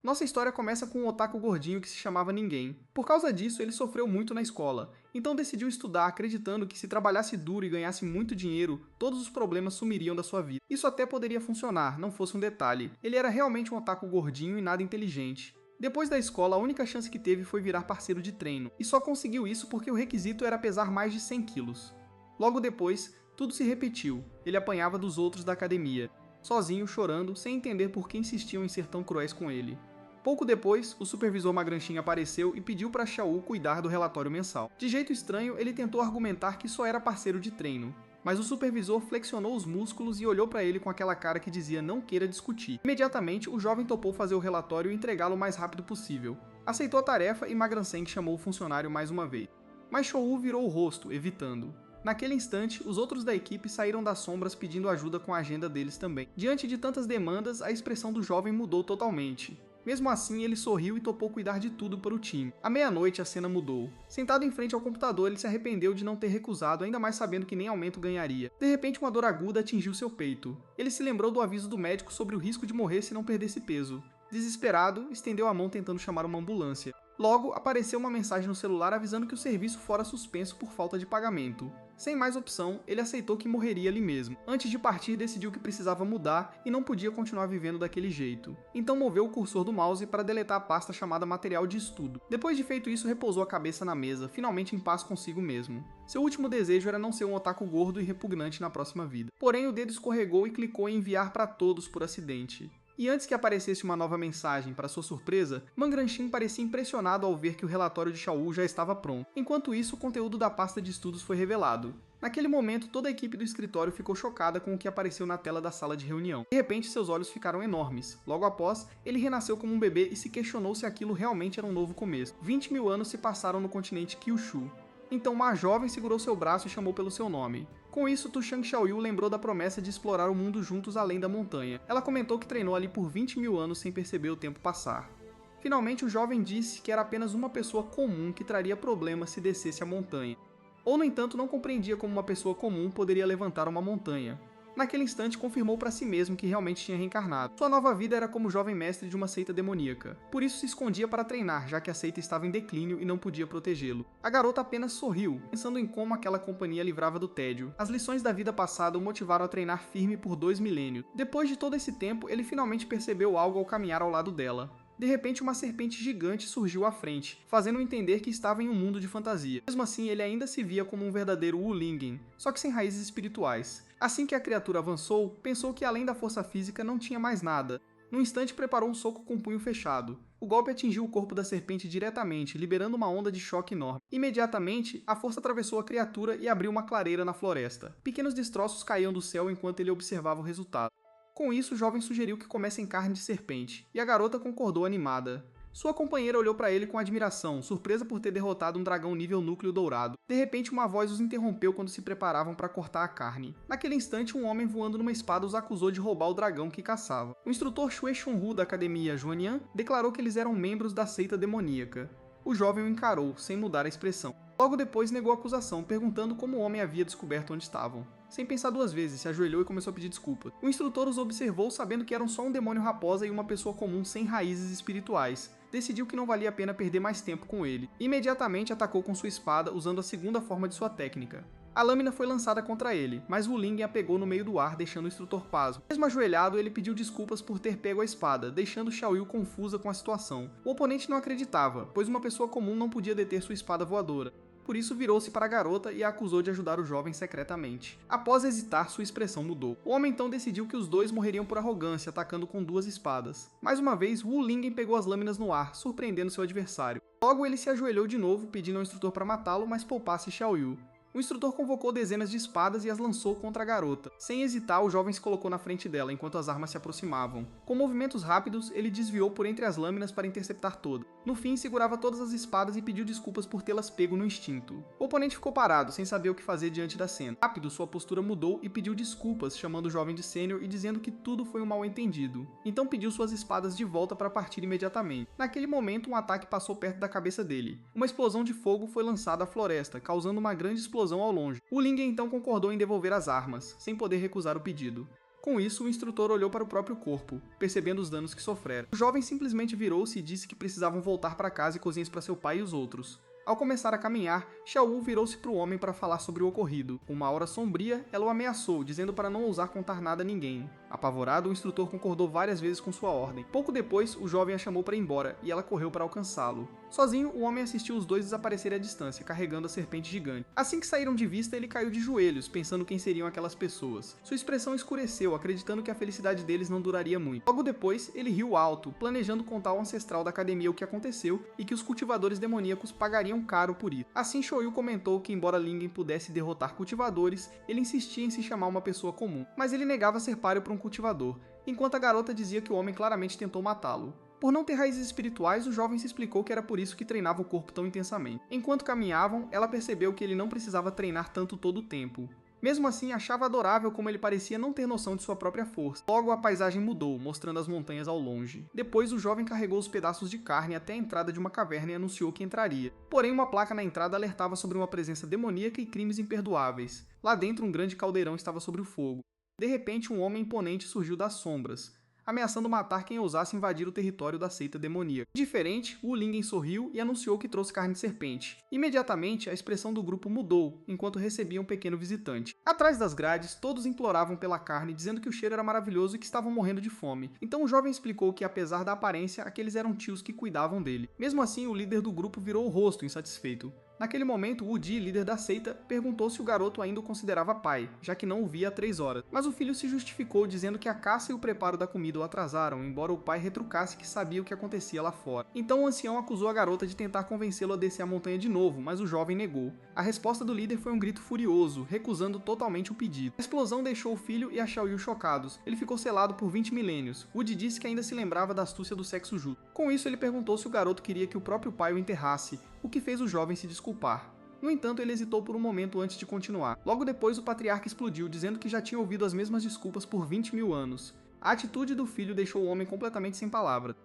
Nossa história começa com um otaku gordinho que se chamava Ninguém. Por causa disso, ele sofreu muito na escola, então decidiu estudar acreditando que se trabalhasse duro e ganhasse muito dinheiro, todos os problemas sumiriam da sua vida. Isso até poderia funcionar, não fosse um detalhe. Ele era realmente um otaku gordinho e nada inteligente. Depois da escola, a única chance que teve foi virar parceiro de treino, e só conseguiu isso porque o requisito era pesar mais de 100 quilos. Logo depois, tudo se repetiu. Ele apanhava dos outros da academia, sozinho, chorando, sem entender por que insistiam em ser tão cruéis com ele. Pouco depois, o supervisor Magranchin apareceu e pediu para Xiao cuidar do relatório mensal. De jeito estranho, ele tentou argumentar que só era parceiro de treino, mas o supervisor flexionou os músculos e olhou para ele com aquela cara que dizia não queira discutir. Imediatamente, o jovem topou fazer o relatório e entregá-lo o mais rápido possível. Aceitou a tarefa e Magranchin chamou o funcionário mais uma vez. Mas Xiao virou o rosto, evitando. Naquele instante, os outros da equipe saíram das sombras pedindo ajuda com a agenda deles também. Diante de tantas demandas, a expressão do jovem mudou totalmente. Mesmo assim, ele sorriu e topou cuidar de tudo para o time. À meia-noite, a cena mudou. Sentado em frente ao computador, ele se arrependeu de não ter recusado, ainda mais sabendo que nem aumento ganharia. De repente, uma dor aguda atingiu seu peito. Ele se lembrou do aviso do médico sobre o risco de morrer se não perdesse peso. Desesperado, estendeu a mão tentando chamar uma ambulância. Logo, apareceu uma mensagem no celular avisando que o serviço fora suspenso por falta de pagamento. Sem mais opção, ele aceitou que morreria ali mesmo. Antes de partir, decidiu que precisava mudar e não podia continuar vivendo daquele jeito. Então moveu o cursor do mouse para deletar a pasta chamada material de estudo. Depois de feito isso, repousou a cabeça na mesa, finalmente em paz consigo mesmo. Seu último desejo era não ser um otaku gordo e repugnante na próxima vida. Porém, o dedo escorregou e clicou em enviar para todos por acidente. E antes que aparecesse uma nova mensagem, para sua surpresa, Magranchin parecia impressionado ao ver que o relatório de Xiao já estava pronto. Enquanto isso, o conteúdo da pasta de estudos foi revelado. Naquele momento, toda a equipe do escritório ficou chocada com o que apareceu na tela da sala de reunião. De repente, seus olhos ficaram enormes. Logo após, ele renasceu como um bebê e se questionou se aquilo realmente era um novo começo. 20 mil anos se passaram no continente Kyushu. Então uma jovem segurou seu braço e chamou pelo seu nome. Com isso, Tushang Xiaoyu lembrou da promessa de explorar o mundo juntos além da montanha. Ela comentou que treinou ali por 20 mil anos sem perceber o tempo passar. Finalmente, o jovem disse que era apenas uma pessoa comum que traria problemas se descesse a montanha. Ou, no entanto, não compreendia como uma pessoa comum poderia levantar uma montanha. Naquele instante, confirmou para si mesmo que realmente tinha reencarnado. Sua nova vida era como jovem mestre de uma seita demoníaca. Por isso se escondia para treinar, já que a seita estava em declínio e não podia protegê-lo. A garota apenas sorriu, pensando em como aquela companhia livrava do tédio. As lições da vida passada o motivaram a treinar firme por 2 milênios. Depois de todo esse tempo, ele finalmente percebeu algo ao caminhar ao lado dela. De repente, uma serpente gigante surgiu à frente, fazendo-o entender que estava em um mundo de fantasia. Mesmo assim, ele ainda se via como um verdadeiro Wu Lingen, só que sem raízes espirituais. Assim que a criatura avançou, pensou que além da força física não tinha mais nada. Num instante, preparou um soco com o punho fechado. O golpe atingiu o corpo da serpente diretamente, liberando uma onda de choque enorme. Imediatamente, a força atravessou a criatura e abriu uma clareira na floresta. Pequenos destroços caíam do céu enquanto ele observava o resultado. Com isso, o jovem sugeriu que comessem carne de serpente, e a garota concordou animada. Sua companheira olhou para ele com admiração, surpresa por ter derrotado um dragão nível núcleo dourado. De repente, uma voz os interrompeu quando se preparavam para cortar a carne. Naquele instante, um homem voando numa espada os acusou de roubar o dragão que caçava. O instrutor Xue Shunhu da academia Juanian declarou que eles eram membros da seita demoníaca. O jovem o encarou, sem mudar a expressão. Logo depois, negou a acusação, perguntando como o homem havia descoberto onde estavam. Sem pensar duas vezes, se ajoelhou e começou a pedir desculpas. O instrutor os observou sabendo que eram só um demônio raposa e uma pessoa comum sem raízes espirituais. Decidiu que não valia a pena perder mais tempo com ele. Imediatamente atacou com sua espada, usando a segunda forma de sua técnica. A lâmina foi lançada contra ele, mas Wu Lingen a pegou no meio do ar, deixando o instrutor pasmo. Mesmo ajoelhado, ele pediu desculpas por ter pego a espada, deixando Xiaoyu confusa com a situação. O oponente não acreditava, pois uma pessoa comum não podia deter sua espada voadora. Por isso virou-se para a garota e a acusou de ajudar o jovem secretamente. Após hesitar, sua expressão mudou. O homem então decidiu que os dois morreriam por arrogância, atacando com 2 espadas. Mais uma vez, Wu Lingen pegou as lâminas no ar, surpreendendo seu adversário. Logo, ele se ajoelhou de novo, pedindo ao instrutor para matá-lo, mas poupasse Xiaoyu. O instrutor convocou dezenas de espadas e as lançou contra a garota. Sem hesitar, o jovem se colocou na frente dela, enquanto as armas se aproximavam. Com movimentos rápidos, ele desviou por entre as lâminas para interceptar todas. No fim, segurava todas as espadas e pediu desculpas por tê-las pego no instinto. O oponente ficou parado, sem saber o que fazer diante da cena. Rápido, sua postura mudou e pediu desculpas, chamando o jovem de sênior e dizendo que tudo foi um mal-entendido. Então pediu suas espadas de volta para partir imediatamente. Naquele momento, um ataque passou perto da cabeça dele. Uma explosão de fogo foi lançada à floresta, causando uma grande explosão ao longe. O Lingen então concordou em devolver as armas, sem poder recusar o pedido. Com isso, o instrutor olhou para o próprio corpo, percebendo os danos que sofrera. O jovem simplesmente virou-se e disse que precisavam voltar para casa e cozinhar para seu pai e os outros. Ao começar a caminhar, Xiaoyu virou-se para o homem para falar sobre o ocorrido. Uma aura sombria, ela o ameaçou, dizendo para não ousar contar nada a ninguém. Apavorado, o instrutor concordou várias vezes com sua ordem. Pouco depois, o jovem a chamou para ir embora, e ela correu para alcançá-lo. Sozinho, o homem assistiu os dois desaparecerem à distância, carregando a serpente gigante. Assim que saíram de vista, ele caiu de joelhos, pensando quem seriam aquelas pessoas. Sua expressão escureceu, acreditando que a felicidade deles não duraria muito. Logo depois, ele riu alto, planejando contar ao ancestral da academia o que aconteceu e que os cultivadores demoníacos pagariam caro por isso. Assim, Xiaoyu comentou que, embora Lingen pudesse derrotar cultivadores, ele insistia em se chamar uma pessoa comum, mas ele negava ser páreo para um cultivador, enquanto a garota dizia que o homem claramente tentou matá-lo. Por não ter raízes espirituais, o jovem se explicou que era por isso que treinava o corpo tão intensamente. Enquanto caminhavam, ela percebeu que ele não precisava treinar tanto todo o tempo. Mesmo assim, achava adorável como ele parecia não ter noção de sua própria força. Logo, a paisagem mudou, mostrando as montanhas ao longe. Depois, o jovem carregou os pedaços de carne até a entrada de uma caverna e anunciou que entraria. Porém, uma placa na entrada alertava sobre uma presença demoníaca e crimes imperdoáveis. Lá dentro, um grande caldeirão estava sobre o fogo. De repente, um homem imponente surgiu das sombras, ameaçando matar quem ousasse invadir o território da seita demoníaca. Diferente, Wu Lingen sorriu e anunciou que trouxe carne de serpente. Imediatamente, a expressão do grupo mudou, enquanto recebia um pequeno visitante. Atrás das grades, todos imploravam pela carne, dizendo que o cheiro era maravilhoso e que estavam morrendo de fome. Então o jovem explicou que, apesar da aparência, aqueles eram tios que cuidavam dele. Mesmo assim, o líder do grupo virou o rosto, insatisfeito. Naquele momento, Wu Di, líder da seita, perguntou se o garoto ainda o considerava pai, já que não o via há 3 horas. Mas o filho se justificou, dizendo que a caça e o preparo da comida o atrasaram, embora o pai retrucasse que sabia o que acontecia lá fora. Então o ancião acusou a garota de tentar convencê-lo a descer a montanha de novo, mas o jovem negou. A resposta do líder foi um grito furioso, recusando totalmente o pedido. A explosão deixou o filho e a Xiaoyu chocados. Ele ficou selado por 20 milênios. Wu Di disse que ainda se lembrava da astúcia do sexo justo. Com isso, ele perguntou se o garoto queria que o próprio pai o enterrasse, o que fez o jovem se desculpar. No entanto, ele hesitou por um momento antes de continuar. Logo depois, o patriarca explodiu, dizendo que já tinha ouvido as mesmas desculpas por 20 mil anos. A atitude do filho deixou o homem completamente sem palavras.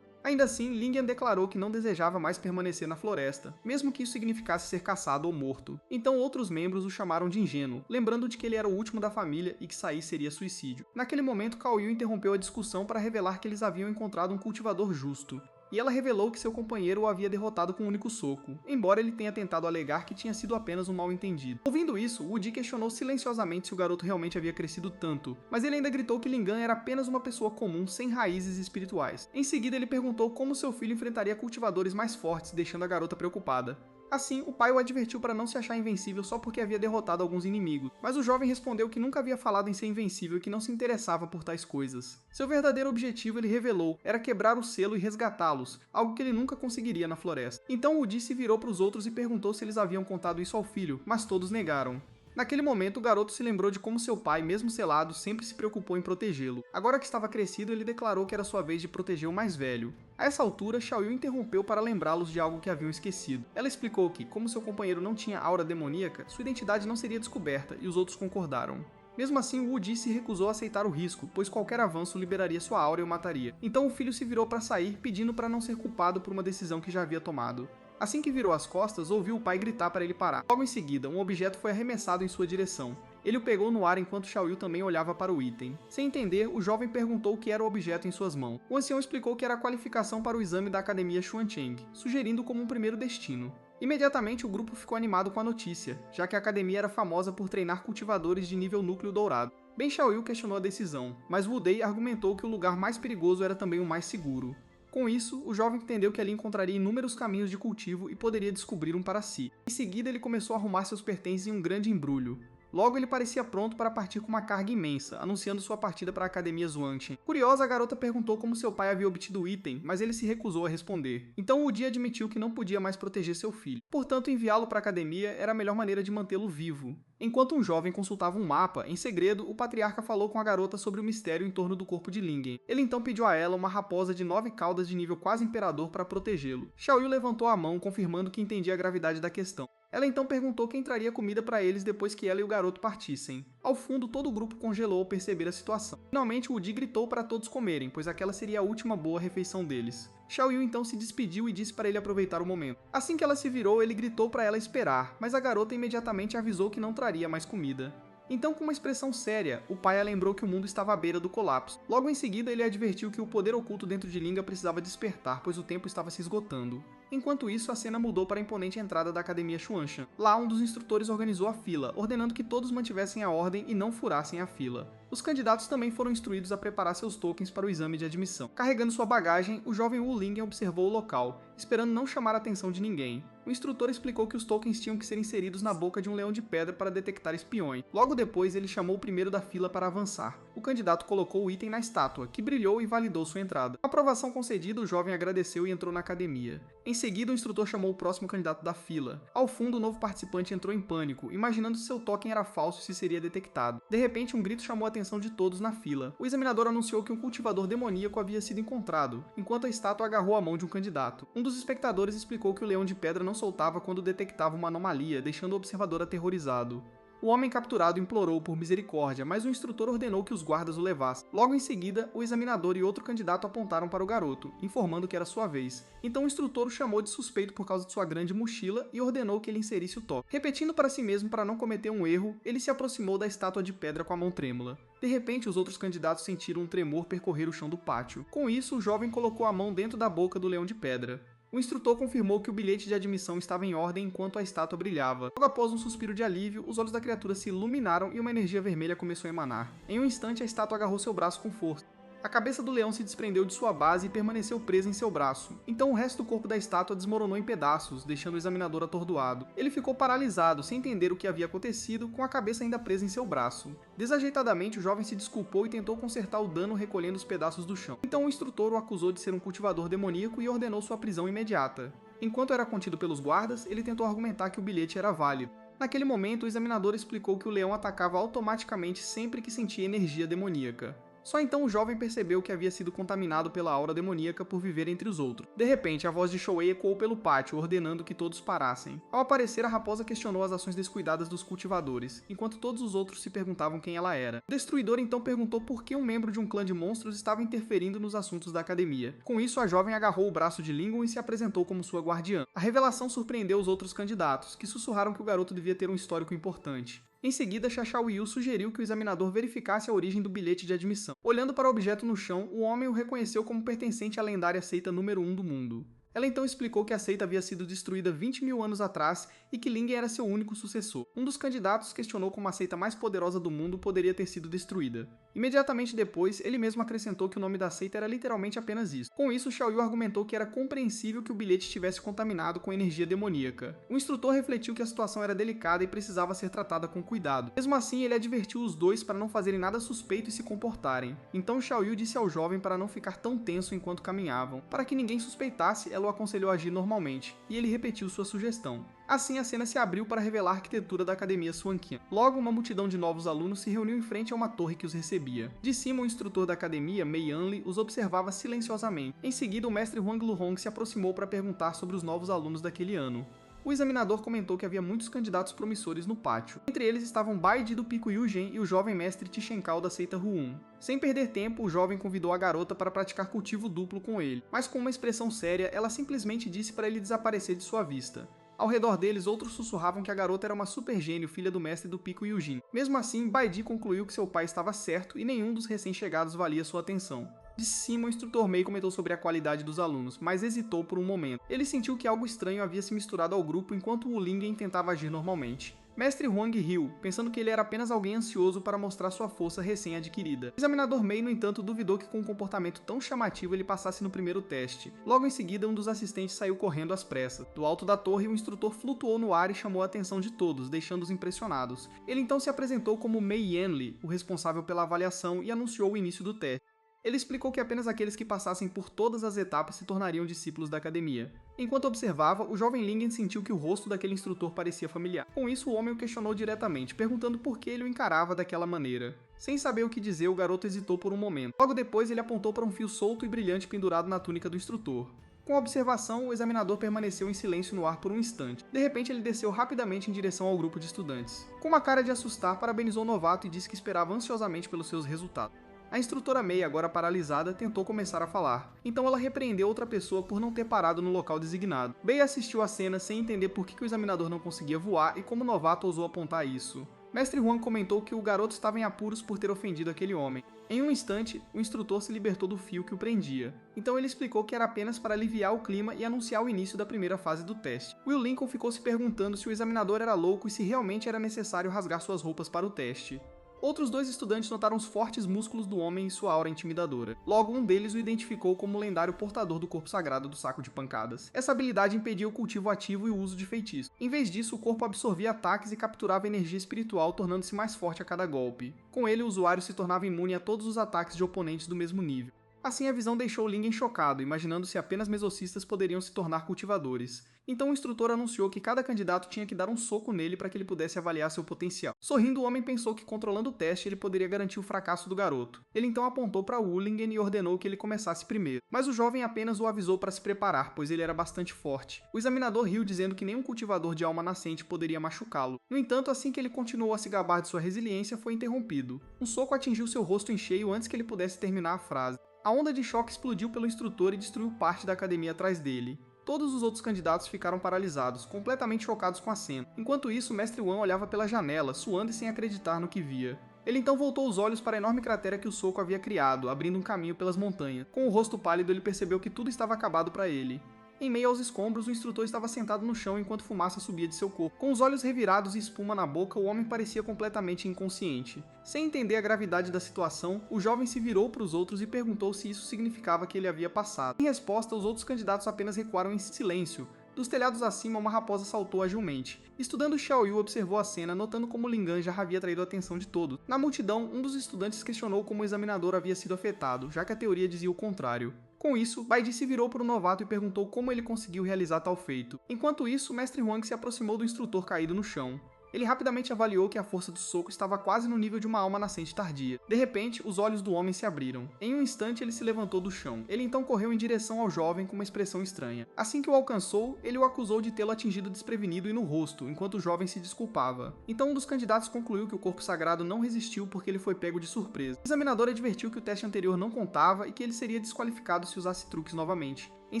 Ainda assim, Lingen declarou que não desejava mais permanecer na floresta, mesmo que isso significasse ser caçado ou morto. Então outros membros o chamaram de ingênuo, lembrando de que ele era o último da família e que sair seria suicídio. Naquele momento, Cao Yu interrompeu a discussão para revelar que eles haviam encontrado um cultivador justo. E ela revelou que seu companheiro o havia derrotado com um único soco, embora ele tenha tentado alegar que tinha sido apenas um mal-entendido. Ouvindo isso, Wu Di questionou silenciosamente se o garoto realmente havia crescido tanto, mas ele ainda gritou que Lingan era apenas uma pessoa comum sem raízes espirituais. Em seguida, ele perguntou como seu filho enfrentaria cultivadores mais fortes, deixando a garota preocupada. Assim, o pai o advertiu para não se achar invencível só porque havia derrotado alguns inimigos, mas o jovem respondeu que nunca havia falado em ser invencível e que não se interessava por tais coisas. Seu verdadeiro objetivo, ele revelou, era quebrar o selo e resgatá-los, algo que ele nunca conseguiria na floresta. Então Wu Di se virou para os outros e perguntou se eles haviam contado isso ao filho, mas todos negaram. Naquele momento, o garoto se lembrou de como seu pai, mesmo selado, sempre se preocupou em protegê-lo. Agora que estava crescido, ele declarou que era sua vez de proteger o mais velho. A essa altura, Xiaoyu interrompeu para lembrá-los de algo que haviam esquecido. Ela explicou que, como seu companheiro não tinha aura demoníaca, sua identidade não seria descoberta, e os outros concordaram. Mesmo assim, Wu Di se recusou a aceitar o risco, pois qualquer avanço liberaria sua aura e o mataria. Então o filho se virou para sair, pedindo para não ser culpado por uma decisão que já havia tomado. Assim que virou as costas, ouviu o pai gritar para ele parar. Logo em seguida, um objeto foi arremessado em sua direção. Ele o pegou no ar enquanto Xiaoyu também olhava para o item. Sem entender, o jovem perguntou o que era o objeto em suas mãos. O ancião explicou que era a qualificação para o exame da Academia Xuancheng, sugerindo como um primeiro destino. Imediatamente, o grupo ficou animado com a notícia, já que a academia era famosa por treinar cultivadores de nível núcleo dourado. Ben Xiaoyu questionou a decisão, mas Wu Dei argumentou que o lugar mais perigoso era também o mais seguro. Com isso, o jovem entendeu que ali encontraria inúmeros caminhos de cultivo e poderia descobrir um para si. Em seguida, ele começou a arrumar seus pertences em um grande embrulho. Logo, ele parecia pronto para partir com uma carga imensa, anunciando sua partida para a Academia Xuancheng. Curiosa, a garota perguntou como seu pai havia obtido o item, mas ele se recusou a responder. Então, o Di admitiu que não podia mais proteger seu filho. Portanto, enviá-lo para a academia era a melhor maneira de mantê-lo vivo. Enquanto um jovem consultava um mapa, em segredo, o patriarca falou com a garota sobre o mistério em torno do corpo de Lingen. Ele então pediu a ela uma raposa de 9 caudas de nível quase imperador para protegê-lo. Xiaoyu levantou a mão, confirmando que entendia a gravidade da questão. Ela então perguntou quem traria comida para eles depois que ela e o garoto partissem. Ao fundo, todo o grupo congelou ao perceber a situação. Finalmente, o Di gritou para todos comerem, pois aquela seria a última boa refeição deles. Xiaoyu então se despediu e disse para ele aproveitar o momento. Assim que ela se virou, ele gritou para ela esperar, mas a garota imediatamente avisou que não traria mais comida. Então, com uma expressão séria, o pai a lembrou que o mundo estava à beira do colapso. Logo em seguida, ele advertiu que o poder oculto dentro de Linga precisava despertar, pois o tempo estava se esgotando. Enquanto isso, a cena mudou para a imponente entrada da Academia Xuanxan. Lá, um dos instrutores organizou a fila, ordenando que todos mantivessem a ordem e não furassem a fila. Os candidatos também foram instruídos a preparar seus tokens para o exame de admissão. Carregando sua bagagem, o jovem Wu Lingen observou o local, esperando não chamar a atenção de ninguém. O instrutor explicou que os tokens tinham que ser inseridos na boca de um leão de pedra para detectar espiões. Logo depois, ele chamou o primeiro da fila para avançar. O candidato colocou o item na estátua, que brilhou e validou sua entrada. Com a aprovação concedida, o jovem agradeceu e entrou na academia. Em seguida, o instrutor chamou o próximo candidato da fila. Ao fundo, o novo participante entrou em pânico, imaginando se seu token era falso e se seria detectado. De repente, um grito chamou a atenção de todos na fila. O examinador anunciou que um cultivador demoníaco havia sido encontrado, enquanto a estátua agarrou a mão de um candidato. Um dos espectadores explicou que o leão de pedra não soltava quando detectava uma anomalia, deixando o observador aterrorizado. O homem capturado implorou por misericórdia, mas o instrutor ordenou que os guardas o levassem. Logo em seguida, o examinador e outro candidato apontaram para o garoto, informando que era sua vez. Então o instrutor o chamou de suspeito por causa de sua grande mochila e ordenou que ele inserisse o toque. Repetindo para si mesmo para não cometer um erro, ele se aproximou da estátua de pedra com a mão trêmula. De repente, os outros candidatos sentiram um tremor percorrer o chão do pátio. Com isso, o jovem colocou a mão dentro da boca do leão de pedra. O instrutor confirmou que o bilhete de admissão estava em ordem enquanto a estátua brilhava. Logo após um suspiro de alívio, os olhos da criatura se iluminaram e uma energia vermelha começou a emanar. Em um instante, a estátua agarrou seu braço com força. A cabeça do leão se desprendeu de sua base e permaneceu presa em seu braço. Então o resto do corpo da estátua desmoronou em pedaços, deixando o examinador atordoado. Ele ficou paralisado, sem entender o que havia acontecido, com a cabeça ainda presa em seu braço. Desajeitadamente, o jovem se desculpou e tentou consertar o dano recolhendo os pedaços do chão. Então o instrutor o acusou de ser um cultivador demoníaco e ordenou sua prisão imediata. Enquanto era contido pelos guardas, ele tentou argumentar que o bilhete era válido. Naquele momento, o examinador explicou que o leão atacava automaticamente sempre que sentia energia demoníaca. Só então o jovem percebeu que havia sido contaminado pela aura demoníaca por viver entre os outros. De repente, a voz de Shouei ecoou pelo pátio, ordenando que todos parassem. Ao aparecer, a raposa questionou as ações descuidadas dos cultivadores, enquanto todos os outros se perguntavam quem ela era. O destruidor então perguntou por que um membro de um clã de monstros estava interferindo nos assuntos da academia. Com isso, a jovem agarrou o braço de Lingon e se apresentou como sua guardiã. A revelação surpreendeu os outros candidatos, que sussurraram que o garoto devia ter um histórico importante. Em seguida, Xiaoxiao Yu sugeriu que o examinador verificasse a origem do bilhete de admissão. Olhando para o objeto no chão, o homem o reconheceu como pertencente à lendária seita número 1 do mundo. Ela então explicou que a seita havia sido destruída 20 mil anos atrás e que Lingen era seu único sucessor. Um dos candidatos questionou como a seita mais poderosa do mundo poderia ter sido destruída. Imediatamente depois, ele mesmo acrescentou que o nome da seita era literalmente apenas isso. Com isso, Xiaoyu argumentou que era compreensível que o bilhete estivesse contaminado com energia demoníaca. O instrutor refletiu que a situação era delicada e precisava ser tratada com cuidado. Mesmo assim, ele advertiu os dois para não fazerem nada suspeito e se comportarem. Então Xiaoyu disse ao jovem para não ficar tão tenso enquanto caminhavam. Para que ninguém suspeitasse, ela o aconselhou a agir normalmente, e ele repetiu sua sugestão. Assim, a cena se abriu para revelar a arquitetura da Academia Xuanqian. Logo, uma multidão de novos alunos se reuniu em frente a uma torre que os recebia. De cima, o instrutor da academia, Mei Yanli, os observava silenciosamente. Em seguida, o mestre Huang Luhong se aproximou para perguntar sobre os novos alunos daquele ano. O examinador comentou que havia muitos candidatos promissores no pátio. Entre eles estavam Bai Ji do Pico Yuzhen e o jovem mestre Tishenkao da seita Ruun. Sem perder tempo, o jovem convidou a garota para praticar cultivo duplo com ele, mas com uma expressão séria, ela simplesmente disse para ele desaparecer de sua vista. Ao redor deles, outros sussurravam que a garota era uma super gênio, filha do mestre do Pico Yujin. Mesmo assim, Bai Ji concluiu que seu pai estava certo e nenhum dos recém-chegados valia sua atenção. De cima, o instrutor Mei comentou sobre a qualidade dos alunos, mas hesitou por um momento. Ele sentiu que algo estranho havia se misturado ao grupo enquanto Wu Lingen tentava agir normalmente. Mestre Huang riu, pensando que ele era apenas alguém ansioso para mostrar sua força recém-adquirida. O examinador Mei, no entanto, duvidou que com um comportamento tão chamativo ele passasse no primeiro teste. Logo em seguida, um dos assistentes saiu correndo às pressas. Do alto da torre, o instrutor flutuou no ar e chamou a atenção de todos, deixando-os impressionados. Ele então se apresentou como Mei Yanli, o responsável pela avaliação, e anunciou o início do teste. Ele explicou que apenas aqueles que passassem por todas as etapas se tornariam discípulos da academia. Enquanto observava, o jovem Lingen sentiu que o rosto daquele instrutor parecia familiar. Com isso, o homem o questionou diretamente, perguntando por que ele o encarava daquela maneira. Sem saber o que dizer, o garoto hesitou por um momento. Logo depois, ele apontou para um fio solto e brilhante pendurado na túnica do instrutor. Com a observação, o examinador permaneceu em silêncio no ar por um instante. De repente, ele desceu rapidamente em direção ao grupo de estudantes. Com uma cara de assustar, parabenizou o novato e disse que esperava ansiosamente pelos seus resultados. A instrutora Mei, agora paralisada, tentou começar a falar. Então ela repreendeu outra pessoa por não ter parado no local designado. Mei assistiu à cena sem entender por que o examinador não conseguia voar e como o novato ousou apontar isso. Mestre Huang comentou que o garoto estava em apuros por ter ofendido aquele homem. Em um instante, o instrutor se libertou do fio que o prendia. Então ele explicou que era apenas para aliviar o clima e anunciar o início da primeira fase do teste. Will Lincoln ficou se perguntando se o examinador era louco e se realmente era necessário rasgar suas roupas para o teste. Outros 2 estudantes notaram os fortes músculos do homem e sua aura intimidadora. Logo, um deles o identificou como o lendário portador do corpo sagrado do saco de pancadas. Essa habilidade impedia o cultivo ativo e o uso de feitiços. Em vez disso, o corpo absorvia ataques e capturava energia espiritual, tornando-se mais forte a cada golpe. Com ele, o usuário se tornava imune a todos os ataques de oponentes do mesmo nível. Assim, a visão deixou Lingen chocado, imaginando se apenas mesocistas poderiam se tornar cultivadores. Então o instrutor anunciou que cada candidato tinha que dar um soco nele para que ele pudesse avaliar seu potencial. Sorrindo, o homem pensou que controlando o teste ele poderia garantir o fracasso do garoto. Ele então apontou para Woolingen e ordenou que ele começasse primeiro. Mas o jovem apenas o avisou para se preparar, pois ele era bastante forte. O examinador riu dizendo que nenhum cultivador de alma nascente poderia machucá-lo. No entanto, assim que ele continuou a se gabar de sua resiliência, foi interrompido. Um soco atingiu seu rosto em cheio antes que ele pudesse terminar a frase. A onda de choque explodiu pelo instrutor e destruiu parte da academia atrás dele. Todos os outros candidatos ficaram paralisados, completamente chocados com a cena. Enquanto isso, Mestre Wan olhava pela janela, suando e sem acreditar no que via. Ele então voltou os olhos para a enorme cratera que o soco havia criado, abrindo um caminho pelas montanhas. Com o rosto pálido, ele percebeu que tudo estava acabado para ele. Em meio aos escombros, o instrutor estava sentado no chão enquanto fumaça subia de seu corpo. Com os olhos revirados e espuma na boca, o homem parecia completamente inconsciente. Sem entender a gravidade da situação, o jovem se virou para os outros e perguntou se isso significava que ele havia passado. Em resposta, os outros candidatos apenas recuaram em silêncio. Dos telhados acima, uma raposa saltou agilmente. Estudando, Xiao Yu observou a cena, notando como Lingan já havia atraído a atenção de todos. Na multidão, um dos estudantes questionou como o examinador havia sido afetado, já que a teoria dizia o contrário. Com isso, Baidi se virou para o novato e perguntou como ele conseguiu realizar tal feito. Enquanto isso, Mestre Huang se aproximou do instrutor caído no chão. Ele rapidamente avaliou que a força do soco estava quase no nível de uma alma nascente tardia. De repente, os olhos do homem se abriram. Em um instante, ele se levantou do chão. Ele então correu em direção ao jovem com uma expressão estranha. Assim que o alcançou, ele o acusou de tê-lo atingido desprevenido e no rosto, enquanto o jovem se desculpava. Então um dos candidatos concluiu que o corpo sagrado não resistiu porque ele foi pego de surpresa. O examinador advertiu que o teste anterior não contava e que ele seria desqualificado se usasse truques novamente. Em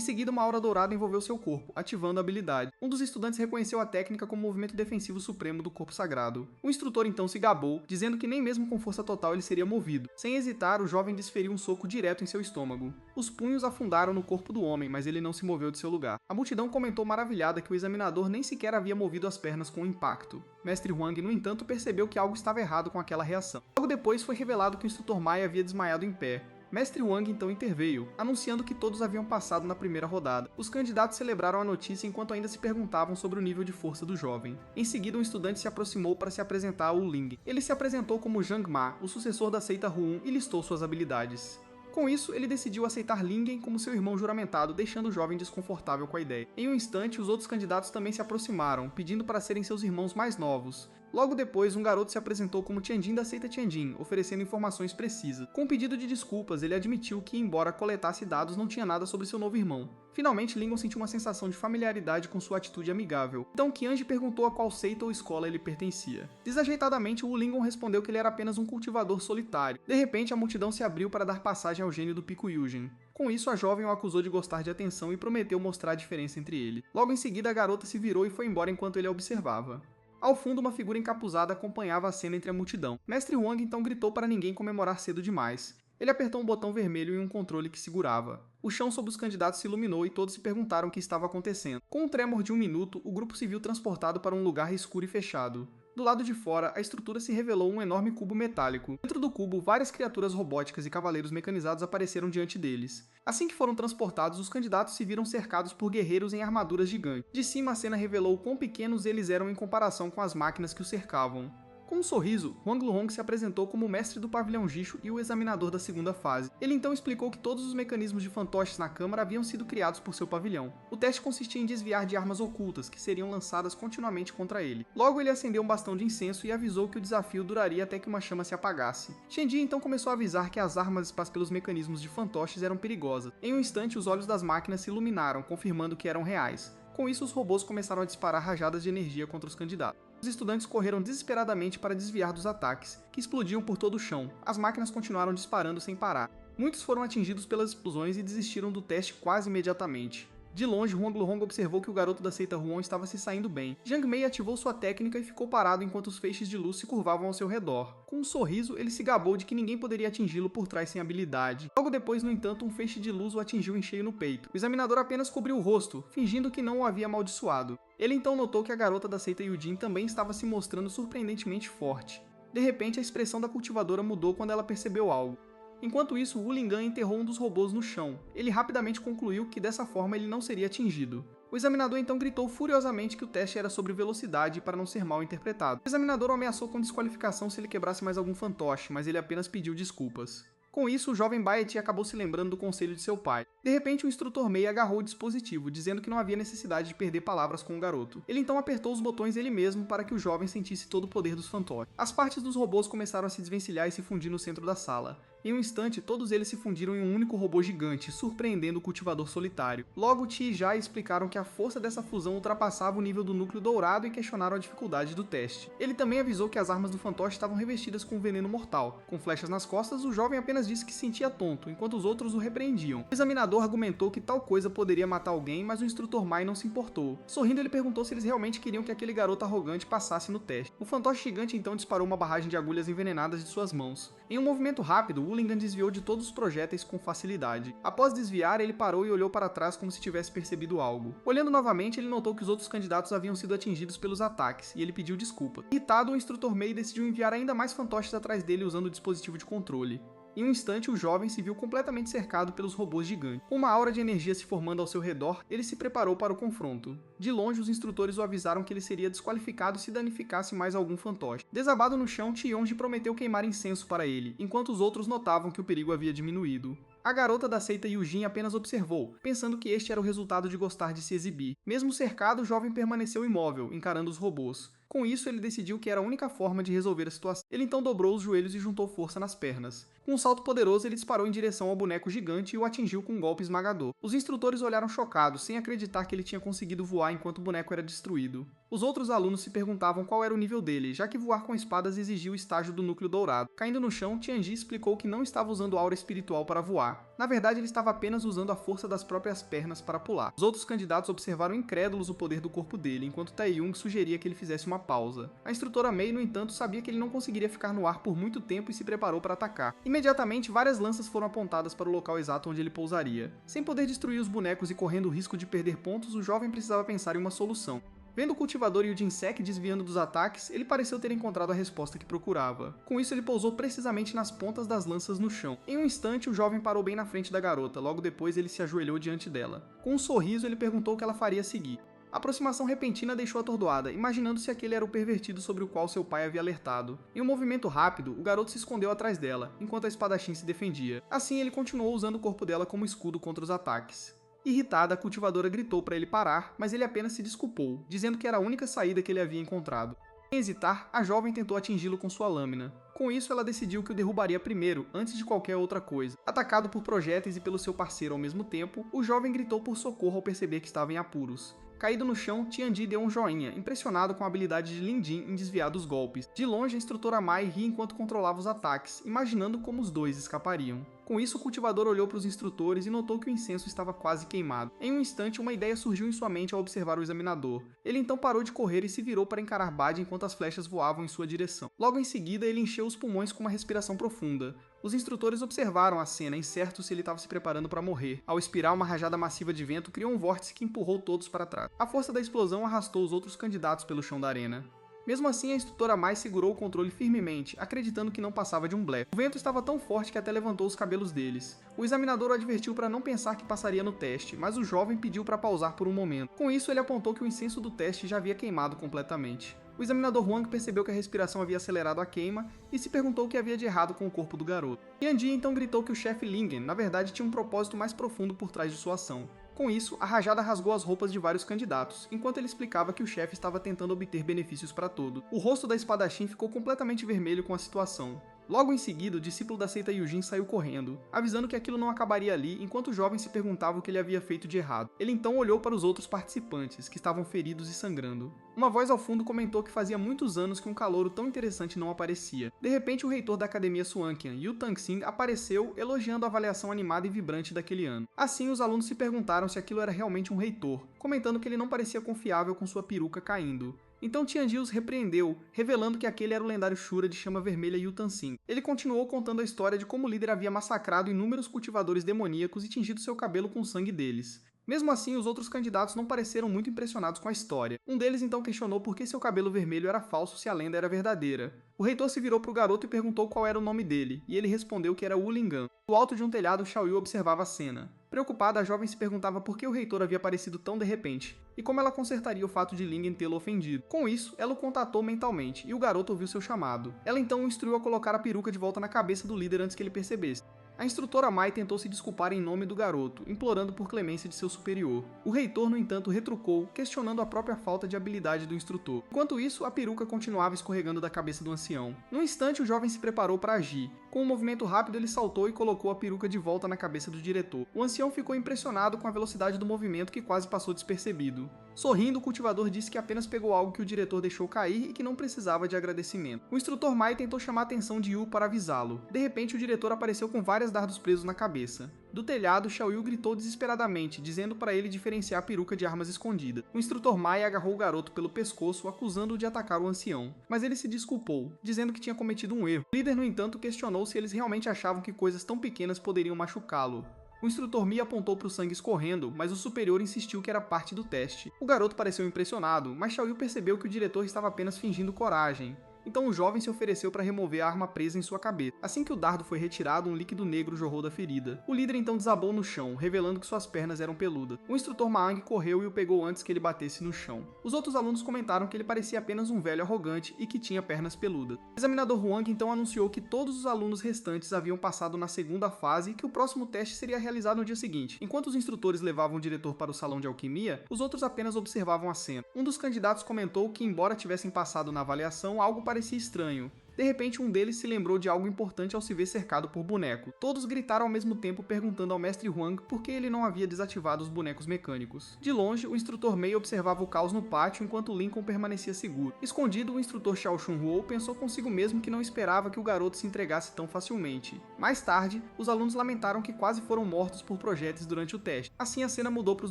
seguida, uma aura dourada envolveu seu corpo, ativando a habilidade. Um dos estudantes reconheceu a técnica como o movimento defensivo supremo do corpo sagrado. O instrutor então se gabou, dizendo que nem mesmo com força total ele seria movido. Sem hesitar, o jovem desferiu um soco direto em seu estômago. Os punhos afundaram no corpo do homem, mas ele não se moveu de seu lugar. A multidão comentou maravilhada que o examinador nem sequer havia movido as pernas com o impacto. Mestre Huang, no entanto, percebeu que algo estava errado com aquela reação. Logo depois foi revelado que o instrutor Mai havia desmaiado em pé. Mestre Wang então interveio, anunciando que todos haviam passado na primeira rodada. Os candidatos celebraram a notícia enquanto ainda se perguntavam sobre o nível de força do jovem. Em seguida, um estudante se aproximou para se apresentar a Wu Ling. Ele se apresentou como Zhang Ma, o sucessor da seita Huun, e listou suas habilidades. Com isso, ele decidiu aceitar Lingen como seu irmão juramentado, deixando o jovem desconfortável com a ideia. Em um instante, os outros candidatos também se aproximaram, pedindo para serem seus irmãos mais novos. Logo depois, um garoto se apresentou como Tianjin da seita Tianjin, oferecendo informações precisas. Com um pedido de desculpas, ele admitiu que, embora coletasse dados, não tinha nada sobre seu novo irmão. Finalmente, Lingon sentiu uma sensação de familiaridade com sua atitude amigável. Então, Qianji perguntou a qual seita ou escola ele pertencia. Desajeitadamente, Wu Lingon respondeu que ele era apenas um cultivador solitário. De repente, a multidão se abriu para dar passagem ao gênio do Pico Yujin. Com isso, a jovem o acusou de gostar de atenção e prometeu mostrar a diferença entre ele. Logo em seguida, a garota se virou e foi embora enquanto ele a observava. Ao fundo, uma figura encapuzada acompanhava a cena entre a multidão. Mestre Wang então gritou para ninguém comemorar cedo demais. Ele apertou um botão vermelho em um controle que segurava. O chão sob os candidatos se iluminou e todos se perguntaram o que estava acontecendo. Com um tremor de um minuto, o grupo se viu transportado para um lugar escuro e fechado. Do lado de fora, a estrutura se revelou um enorme cubo metálico. Dentro do cubo, várias criaturas robóticas e cavaleiros mecanizados apareceram diante deles. Assim que foram transportados, os candidatos se viram cercados por guerreiros em armaduras gigantes. De cima, a cena revelou quão pequenos eles eram em comparação com as máquinas que os cercavam. Com um sorriso, Huang Luhong se apresentou como o mestre do pavilhão Jisho e o examinador da segunda fase. Ele então explicou que todos os mecanismos de fantoches na câmara haviam sido criados por seu pavilhão. O teste consistia em desviar de armas ocultas, que seriam lançadas continuamente contra ele. Logo, ele acendeu um bastão de incenso e avisou que o desafio duraria até que uma chama se apagasse. Shenji então começou a avisar que as armas espadas pelos mecanismos de fantoches eram perigosas. Em um instante, os olhos das máquinas se iluminaram, confirmando que eram reais. Com isso, os robôs começaram a disparar rajadas de energia contra os candidatos. Os estudantes correram desesperadamente para desviar dos ataques, que explodiam por todo o chão. As máquinas continuaram disparando sem parar. Muitos foram atingidos pelas explosões e desistiram do teste quase imediatamente. De longe, Huang Luhong observou que o garoto da seita Huon estava se saindo bem. Jiang Mei ativou sua técnica e ficou parado enquanto os feixes de luz se curvavam ao seu redor. Com um sorriso, ele se gabou de que ninguém poderia atingi-lo por trás sem habilidade. Logo depois, no entanto, um feixe de luz o atingiu em cheio no peito. O examinador apenas cobriu o rosto, fingindo que não o havia amaldiçoado. Ele então notou que a garota da seita Yujin também estava se mostrando surpreendentemente forte. De repente, a expressão da cultivadora mudou quando ela percebeu algo. Enquanto isso, Wu Lingan enterrou um dos robôs no chão. Ele rapidamente concluiu que dessa forma ele não seria atingido. O examinador então gritou furiosamente que o teste era sobre velocidade para não ser mal interpretado. O examinador o ameaçou com desqualificação se ele quebrasse mais algum fantoche, mas ele apenas pediu desculpas. Com isso, o jovem Baeti acabou se lembrando do conselho de seu pai. De repente, o instrutor Mei agarrou o dispositivo, dizendo que não havia necessidade de perder palavras com o garoto. Ele então apertou os botões ele mesmo para que o jovem sentisse todo o poder dos fantoches. As partes dos robôs começaram a se desvencilhar e se fundir no centro da sala. Em um instante, todos eles se fundiram em um único robô gigante, surpreendendo o cultivador solitário. Logo, Ti e Jai explicaram que a força dessa fusão ultrapassava o nível do núcleo dourado e questionaram a dificuldade do teste. Ele também avisou que as armas do fantoche estavam revestidas com veneno mortal. Com flechas nas costas, o jovem apenas disse que se sentia tonto, enquanto os outros o repreendiam. O examinador argumentou que tal coisa poderia matar alguém, mas o instrutor Mai não se importou. Sorrindo, ele perguntou se eles realmente queriam que aquele garoto arrogante passasse no teste. O fantoche gigante então disparou uma barragem de agulhas envenenadas de suas mãos. Em um movimento rápido, Wu Lingan desviou de todos os projéteis com facilidade. Após desviar, ele parou e olhou para trás como se tivesse percebido algo. Olhando novamente, ele notou que os outros candidatos haviam sido atingidos pelos ataques, e ele pediu desculpa. Irritado, o instrutor Mei decidiu enviar ainda mais fantoches atrás dele usando o dispositivo de controle. Em um instante, o jovem se viu completamente cercado pelos robôs gigantes. Com uma aura de energia se formando ao seu redor, ele se preparou para o confronto. De longe, os instrutores o avisaram que ele seria desqualificado se danificasse mais algum fantoche. Desabado no chão, Tionji prometeu queimar incenso para ele, enquanto os outros notavam que o perigo havia diminuído. A garota da seita Yujin apenas observou, pensando que este era o resultado de gostar de se exibir. Mesmo cercado, o jovem permaneceu imóvel, encarando os robôs. Com isso, ele decidiu que era a única forma de resolver a situação. Ele então dobrou os joelhos e juntou força nas pernas. Com um salto poderoso, ele disparou em direção ao boneco gigante e o atingiu com um golpe esmagador. Os instrutores olharam chocados, sem acreditar que ele tinha conseguido voar enquanto o boneco era destruído. Os outros alunos se perguntavam qual era o nível dele, já que voar com espadas exigia o estágio do núcleo dourado. Caindo no chão, Tianji explicou que não estava usando aura espiritual para voar. Na verdade, ele estava apenas usando a força das próprias pernas para pular. Os outros candidatos observaram incrédulos o poder do corpo dele, enquanto Taeyong sugeria que ele fizesse uma pausa. A instrutora Mei, no entanto, sabia que ele não conseguiria ficar no ar por muito tempo e se preparou para atacar. Imediatamente, várias lanças foram apontadas para o local exato onde ele pousaria. Sem poder destruir os bonecos e correndo o risco de perder pontos, o jovem precisava pensar em uma solução. Vendo o cultivador e o Jinsek desviando dos ataques, ele pareceu ter encontrado a resposta que procurava. Com isso, ele pousou precisamente nas pontas das lanças no chão. Em um instante, o jovem parou bem na frente da garota, logo depois ele se ajoelhou diante dela. Com um sorriso, ele perguntou o que ela faria a seguir. A aproximação repentina deixou atordoada, imaginando se aquele era o pervertido sobre o qual seu pai havia alertado. Em um movimento rápido, o garoto se escondeu atrás dela, enquanto a espadachim se defendia. Assim, ele continuou usando o corpo dela como escudo contra os ataques. Irritada, a cultivadora gritou para ele parar, mas ele apenas se desculpou, dizendo que era a única saída que ele havia encontrado. Sem hesitar, a jovem tentou atingi-lo com sua lâmina. Com isso, ela decidiu que o derrubaria primeiro, antes de qualquer outra coisa. Atacado por projéteis e pelo seu parceiro ao mesmo tempo, o jovem gritou por socorro ao perceber que estava em apuros. Caído no chão, Tianji deu um joinha, impressionado com a habilidade de Lin Jin em desviar dos golpes. De longe, a instrutora Mai ria enquanto controlava os ataques, imaginando como os dois escapariam. Com isso, o cultivador olhou para os instrutores e notou que o incenso estava quase queimado. Em um instante, uma ideia surgiu em sua mente ao observar o examinador. Ele então parou de correr e se virou para encarar Bade enquanto as flechas voavam em sua direção. Logo em seguida, ele encheu os pulmões com uma respiração profunda. Os instrutores observaram a cena, incertos se ele estava se preparando para morrer. Ao expirar uma rajada massiva de vento, criou um vórtice que empurrou todos para trás. A força da explosão arrastou os outros candidatos pelo chão da arena. Mesmo assim, a instrutora Mai segurou o controle firmemente, acreditando que não passava de um blefe. O vento estava tão forte que até levantou os cabelos deles. O examinador o advertiu para não pensar que passaria no teste, mas o jovem pediu para pausar por um momento. Com isso, ele apontou que o incenso do teste já havia queimado completamente. O examinador Huang percebeu que a respiração havia acelerado a queima e se perguntou o que havia de errado com o corpo do garoto. Tianji então gritou que o chefe Lingen, na verdade, tinha um propósito mais profundo por trás de sua ação. Com isso, a rajada rasgou as roupas de vários candidatos, enquanto ele explicava que o chefe estava tentando obter benefícios para todos. O rosto da espadachim ficou completamente vermelho com a situação. Logo em seguida, o discípulo da seita Yujin saiu correndo, avisando que aquilo não acabaria ali enquanto o jovem se perguntava o que ele havia feito de errado. Ele então olhou para os outros participantes, que estavam feridos e sangrando. Uma voz ao fundo comentou que fazia muitos anos que um calouro tão interessante não aparecia. De repente, o reitor da academia Suankian, Yu Tangxing, apareceu, elogiando a avaliação animada e vibrante daquele ano. Assim, os alunos se perguntaram se aquilo era realmente um reitor, comentando que ele não parecia confiável com sua peruca caindo. Então Tianji os repreendeu, revelando que aquele era o lendário Shura de chama vermelha Yu Tanxing. Ele continuou contando a história de como o líder havia massacrado inúmeros cultivadores demoníacos e tingido seu cabelo com o sangue deles. Mesmo assim, os outros candidatos não pareceram muito impressionados com a história. Um deles então questionou por que seu cabelo vermelho era falso se a lenda era verdadeira. O reitor se virou para o garoto e perguntou qual era o nome dele, e ele respondeu que era Wu Lingan. Do alto de um telhado, Xiaoyu observava a cena. Preocupada, a jovem se perguntava por que o reitor havia aparecido tão de repente, e como ela consertaria o fato de Lingen tê-lo ofendido. Com isso, ela o contatou mentalmente, e o garoto ouviu seu chamado. Ela então o instruiu a colocar a peruca de volta na cabeça do líder antes que ele percebesse. A instrutora Mai tentou se desculpar em nome do garoto, implorando por clemência de seu superior. O reitor, no entanto, retrucou, questionando a própria falta de habilidade do instrutor. Enquanto isso, a peruca continuava escorregando da cabeça do ancião. Num instante, o jovem se preparou para agir. Com um movimento rápido, ele saltou e colocou a peruca de volta na cabeça do diretor. O ancião ficou impressionado com a velocidade do movimento que quase passou despercebido. Sorrindo, o cultivador disse que apenas pegou algo que o diretor deixou cair e que não precisava de agradecimento. O instrutor Mai tentou chamar a atenção de Yu para avisá-lo. De repente, o diretor apareceu com vários dardos presos na cabeça. Do telhado, Xiaoyu gritou desesperadamente, dizendo para ele diferenciar a peruca de armas escondidas. O instrutor Mai agarrou o garoto pelo pescoço, acusando-o de atacar o ancião. Mas ele se desculpou, dizendo que tinha cometido um erro. O líder, no entanto, questionou se eles realmente achavam que coisas tão pequenas poderiam machucá-lo. O instrutor Mi apontou para o sangue escorrendo, mas o superior insistiu que era parte do teste. O garoto pareceu impressionado, mas Xiaoyu percebeu que o diretor estava apenas fingindo coragem. Então o jovem se ofereceu para remover a arma presa em sua cabeça. Assim que o dardo foi retirado, um líquido negro jorrou da ferida. O líder então desabou no chão, revelando que suas pernas eram peludas. O instrutor Maang correu e o pegou antes que ele batesse no chão. Os outros alunos comentaram que ele parecia apenas um velho arrogante e que tinha pernas peludas. O examinador Huang então anunciou que todos os alunos restantes haviam passado na segunda fase e que o próximo teste seria realizado no dia seguinte. Enquanto os instrutores levavam o diretor para o salão de alquimia, os outros apenas observavam a cena. Um dos candidatos comentou que, embora tivessem passado na avaliação, algo parecia estranho. De repente, um deles se lembrou de algo importante ao se ver cercado por bonecos. Todos gritaram ao mesmo tempo perguntando ao mestre Huang por que ele não havia desativado os bonecos mecânicos. De longe, o instrutor Mei observava o caos no pátio enquanto Lincoln permanecia seguro. Escondido, o instrutor Xiao Shunhuo pensou consigo mesmo que não esperava que o garoto se entregasse tão facilmente. Mais tarde, os alunos lamentaram que quase foram mortos por projéteis durante o teste. Assim, a cena mudou para os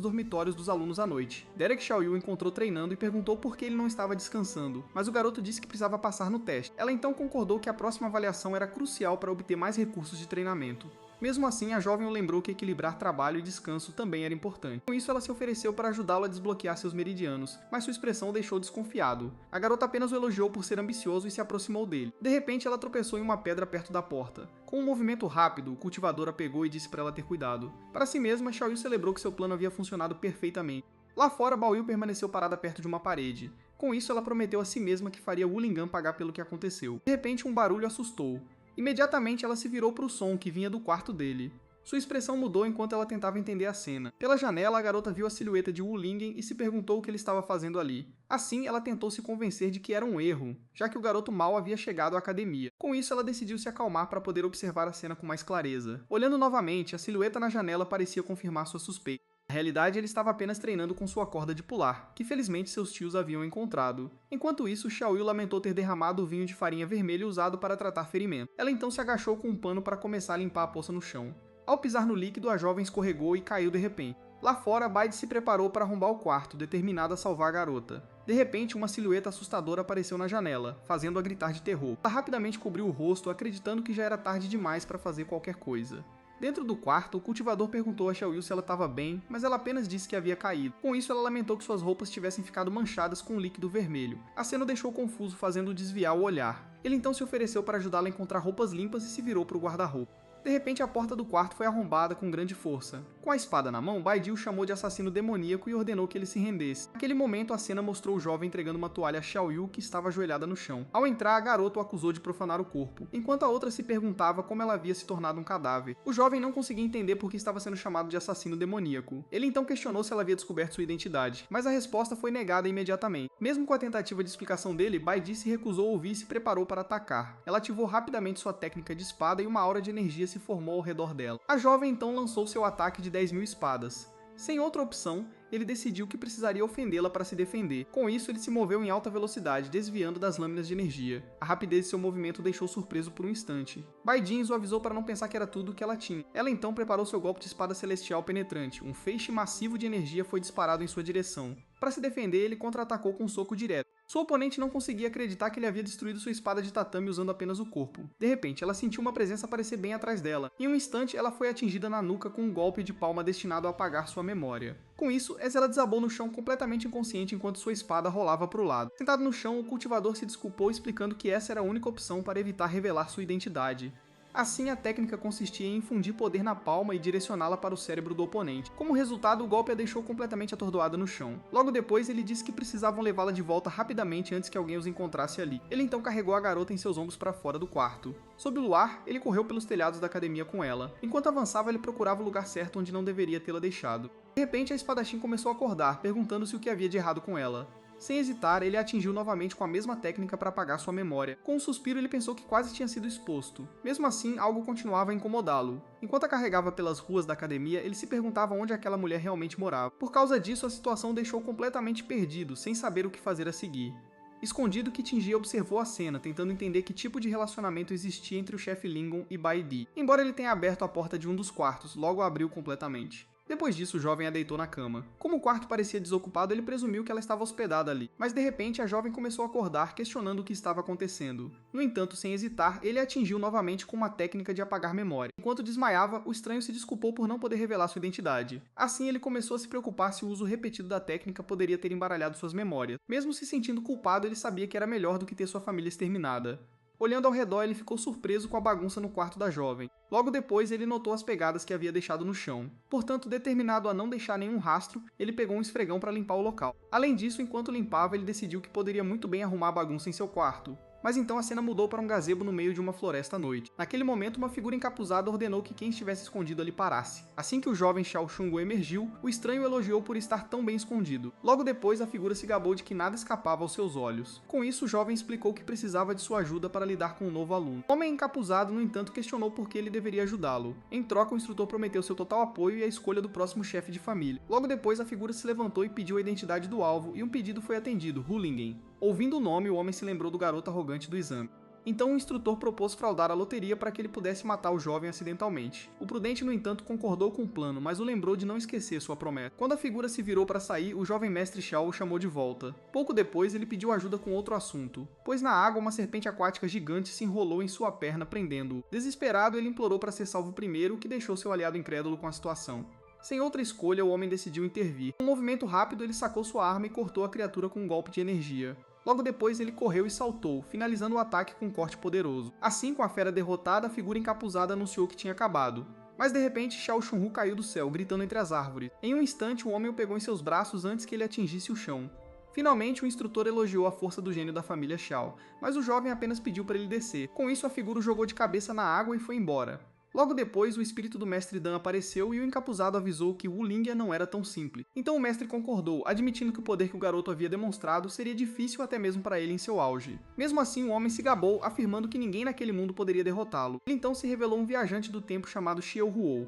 dormitórios dos alunos à noite. Derek Xiaoyu encontrou treinando e perguntou por que ele não estava descansando, mas o garoto disse que precisava passar no teste. Ela então concordou que a próxima avaliação era crucial para obter mais recursos de treinamento. Mesmo assim, a jovem o lembrou que equilibrar trabalho e descanso também era importante. Com isso, ela se ofereceu para ajudá-lo a desbloquear seus meridianos, mas sua expressão o deixou desconfiado. A garota apenas o elogiou por ser ambicioso e se aproximou dele. De repente, ela tropeçou em uma pedra perto da porta. Com um movimento rápido, o cultivador a pegou e disse para ela ter cuidado. Para si mesma, Xiaoyu celebrou que seu plano havia funcionado perfeitamente. Lá fora, Baoyu permaneceu parada perto de uma parede. Com isso, ela prometeu a si mesma que faria Wu Lingan pagar pelo que aconteceu. De repente, um barulho assustou. Imediatamente, ela se virou para o som que vinha do quarto dele. Sua expressão mudou enquanto ela tentava entender a cena. Pela janela, a garota viu a silhueta de Wu Lingen e se perguntou o que ele estava fazendo ali. Assim, ela tentou se convencer de que era um erro, já que o garoto mal havia chegado à academia. Com isso, ela decidiu se acalmar para poder observar a cena com mais clareza. Olhando novamente, a silhueta na janela parecia confirmar sua suspeita. Na realidade, ele estava apenas treinando com sua corda de pular, que felizmente seus tios haviam encontrado. Enquanto isso, Xiaoyu lamentou ter derramado o vinho de farinha vermelha usado para tratar ferimento. Ela então se agachou com um pano para começar a limpar a poça no chão. Ao pisar no líquido, a jovem escorregou e caiu de repente. Lá fora, Baide se preparou para arrombar o quarto, determinada a salvar a garota. De repente, uma silhueta assustadora apareceu na janela, fazendo-a gritar de terror. Ela rapidamente cobriu o rosto, acreditando que já era tarde demais para fazer qualquer coisa. Dentro do quarto, o cultivador perguntou a Xiaoyu se ela estava bem, mas ela apenas disse que havia caído. Com isso, ela lamentou que suas roupas tivessem ficado manchadas com um líquido vermelho. A cena o deixou confuso, fazendo-o desviar o olhar. Ele então se ofereceu para ajudá-la a encontrar roupas limpas e se virou para o guarda-roupa. De repente, a porta do quarto foi arrombada com grande força. Com a espada na mão, Baidi o chamou de assassino demoníaco e ordenou que ele se rendesse. Naquele momento, a cena mostrou o jovem entregando uma toalha a Xiao Yu, que estava ajoelhada no chão. Ao entrar, a garota o acusou de profanar o corpo, enquanto a outra se perguntava como ela havia se tornado um cadáver. O jovem não conseguia entender por que estava sendo chamado de assassino demoníaco. Ele então questionou se ela havia descoberto sua identidade, mas a resposta foi negada imediatamente. Mesmo com a tentativa de explicação dele, Baidi se recusou a ouvir e se preparou para atacar. Ela ativou rapidamente sua técnica de espada e uma aura de energia se formou ao redor dela. A jovem então lançou seu ataque de 10.000 espadas. Sem outra opção, ele decidiu que precisaria ofendê-la para se defender. Com isso, ele se moveu em alta velocidade, desviando das lâminas de energia. A rapidez de seu movimento o deixou surpreso por um instante. Baidin o avisou para não pensar que era tudo o que ela tinha. Ela então preparou seu golpe de espada celestial penetrante. Um feixe massivo de energia foi disparado em sua direção. Para se defender, ele contra-atacou com um soco direto. Sua oponente não conseguia acreditar que ele havia destruído sua espada de tatame usando apenas o corpo. De repente, ela sentiu uma presença aparecer bem atrás dela. Em um instante, ela foi atingida na nuca com um golpe de palma destinado a apagar sua memória. Com isso, ela desabou no chão completamente inconsciente enquanto sua espada rolava para o lado. Sentado no chão, o cultivador se desculpou explicando que essa era a única opção para evitar revelar sua identidade. Assim, a técnica consistia em infundir poder na palma e direcioná-la para o cérebro do oponente. Como resultado, o golpe a deixou completamente atordoada no chão. Logo depois, ele disse que precisavam levá-la de volta rapidamente antes que alguém os encontrasse ali. Ele então carregou a garota em seus ombros para fora do quarto. Sob o luar, ele correu pelos telhados da academia com ela. Enquanto avançava, ele procurava o lugar certo onde não deveria tê-la deixado. De repente, a espadachim começou a acordar, perguntando-se o que havia de errado com ela. Sem hesitar, ele a atingiu novamente com a mesma técnica para apagar sua memória. Com um suspiro, ele pensou que quase tinha sido exposto. Mesmo assim, algo continuava a incomodá-lo. Enquanto a carregava pelas ruas da academia, ele se perguntava onde aquela mulher realmente morava. Por causa disso, a situação o deixou completamente perdido, sem saber o que fazer a seguir. Escondido, Kitinji observou a cena, tentando entender que tipo de relacionamento existia entre o chefe Lingon e Baidi. Embora ele tenha aberto a porta de um dos quartos, logo a abriu completamente. Depois disso, o jovem a deitou na cama. Como o quarto parecia desocupado, ele presumiu que ela estava hospedada ali. Mas de repente, a jovem começou a acordar, questionando o que estava acontecendo. No entanto, sem hesitar, ele a atingiu novamente com uma técnica de apagar memória. Enquanto desmaiava, o estranho se desculpou por não poder revelar sua identidade. Assim, ele começou a se preocupar se o uso repetido da técnica poderia ter embaralhado suas memórias. Mesmo se sentindo culpado, ele sabia que era melhor do que ter sua família exterminada. Olhando ao redor, ele ficou surpreso com a bagunça no quarto da jovem. Logo depois, ele notou as pegadas que havia deixado no chão. Portanto, determinado a não deixar nenhum rastro, ele pegou um esfregão para limpar o local. Além disso, enquanto limpava, ele decidiu que poderia muito bem arrumar a bagunça em seu quarto. Mas então a cena mudou para um gazebo no meio de uma floresta à noite. Naquele momento, uma figura encapuzada ordenou que quem estivesse escondido ali parasse. Assim que o jovem Xiao Shungu emergiu, o estranho o elogiou por estar tão bem escondido. Logo depois, a figura se gabou de que nada escapava aos seus olhos. Com isso, o jovem explicou que precisava de sua ajuda para lidar com um novo aluno. O homem encapuzado, no entanto, questionou por que ele deveria ajudá-lo. Em troca, o instrutor prometeu seu total apoio e a escolha do próximo chefe de família. Logo depois, a figura se levantou e pediu a identidade do alvo, e um pedido foi atendido, Hulingen. Ouvindo o nome, o homem se lembrou do garoto arrogante do exame. Então o instrutor propôs fraudar a loteria para que ele pudesse matar o jovem acidentalmente. O prudente, no entanto, concordou com o plano, mas o lembrou de não esquecer sua promessa. Quando a figura se virou para sair, o jovem mestre Xiao o chamou de volta. Pouco depois, ele pediu ajuda com outro assunto, pois na água uma serpente aquática gigante se enrolou em sua perna, prendendo-o. Desesperado, ele implorou para ser salvo primeiro, o que deixou seu aliado incrédulo com a situação. Sem outra escolha, o homem decidiu intervir. Com um movimento rápido, ele sacou sua arma e cortou a criatura com um golpe de energia. Logo depois, ele correu e saltou, finalizando o ataque com um corte poderoso. Assim, com a fera derrotada, a figura encapuzada anunciou que tinha acabado. Mas de repente, Xiao Shunhu caiu do céu, gritando entre as árvores. Em um instante, o homem o pegou em seus braços antes que ele atingisse o chão. Finalmente, o instrutor elogiou a força do gênio da família Xiao, mas o jovem apenas pediu para ele descer. Com isso, a figura o jogou de cabeça na água e foi embora. Logo depois, o espírito do mestre Dan apareceu e o encapuzado avisou que Wu Lingyan não era tão simples. Então o mestre concordou, admitindo que o poder que o garoto havia demonstrado seria difícil até mesmo para ele em seu auge. Mesmo assim, o homem se gabou, afirmando que ninguém naquele mundo poderia derrotá-lo. Ele então se revelou um viajante do tempo chamado Xiao Huo.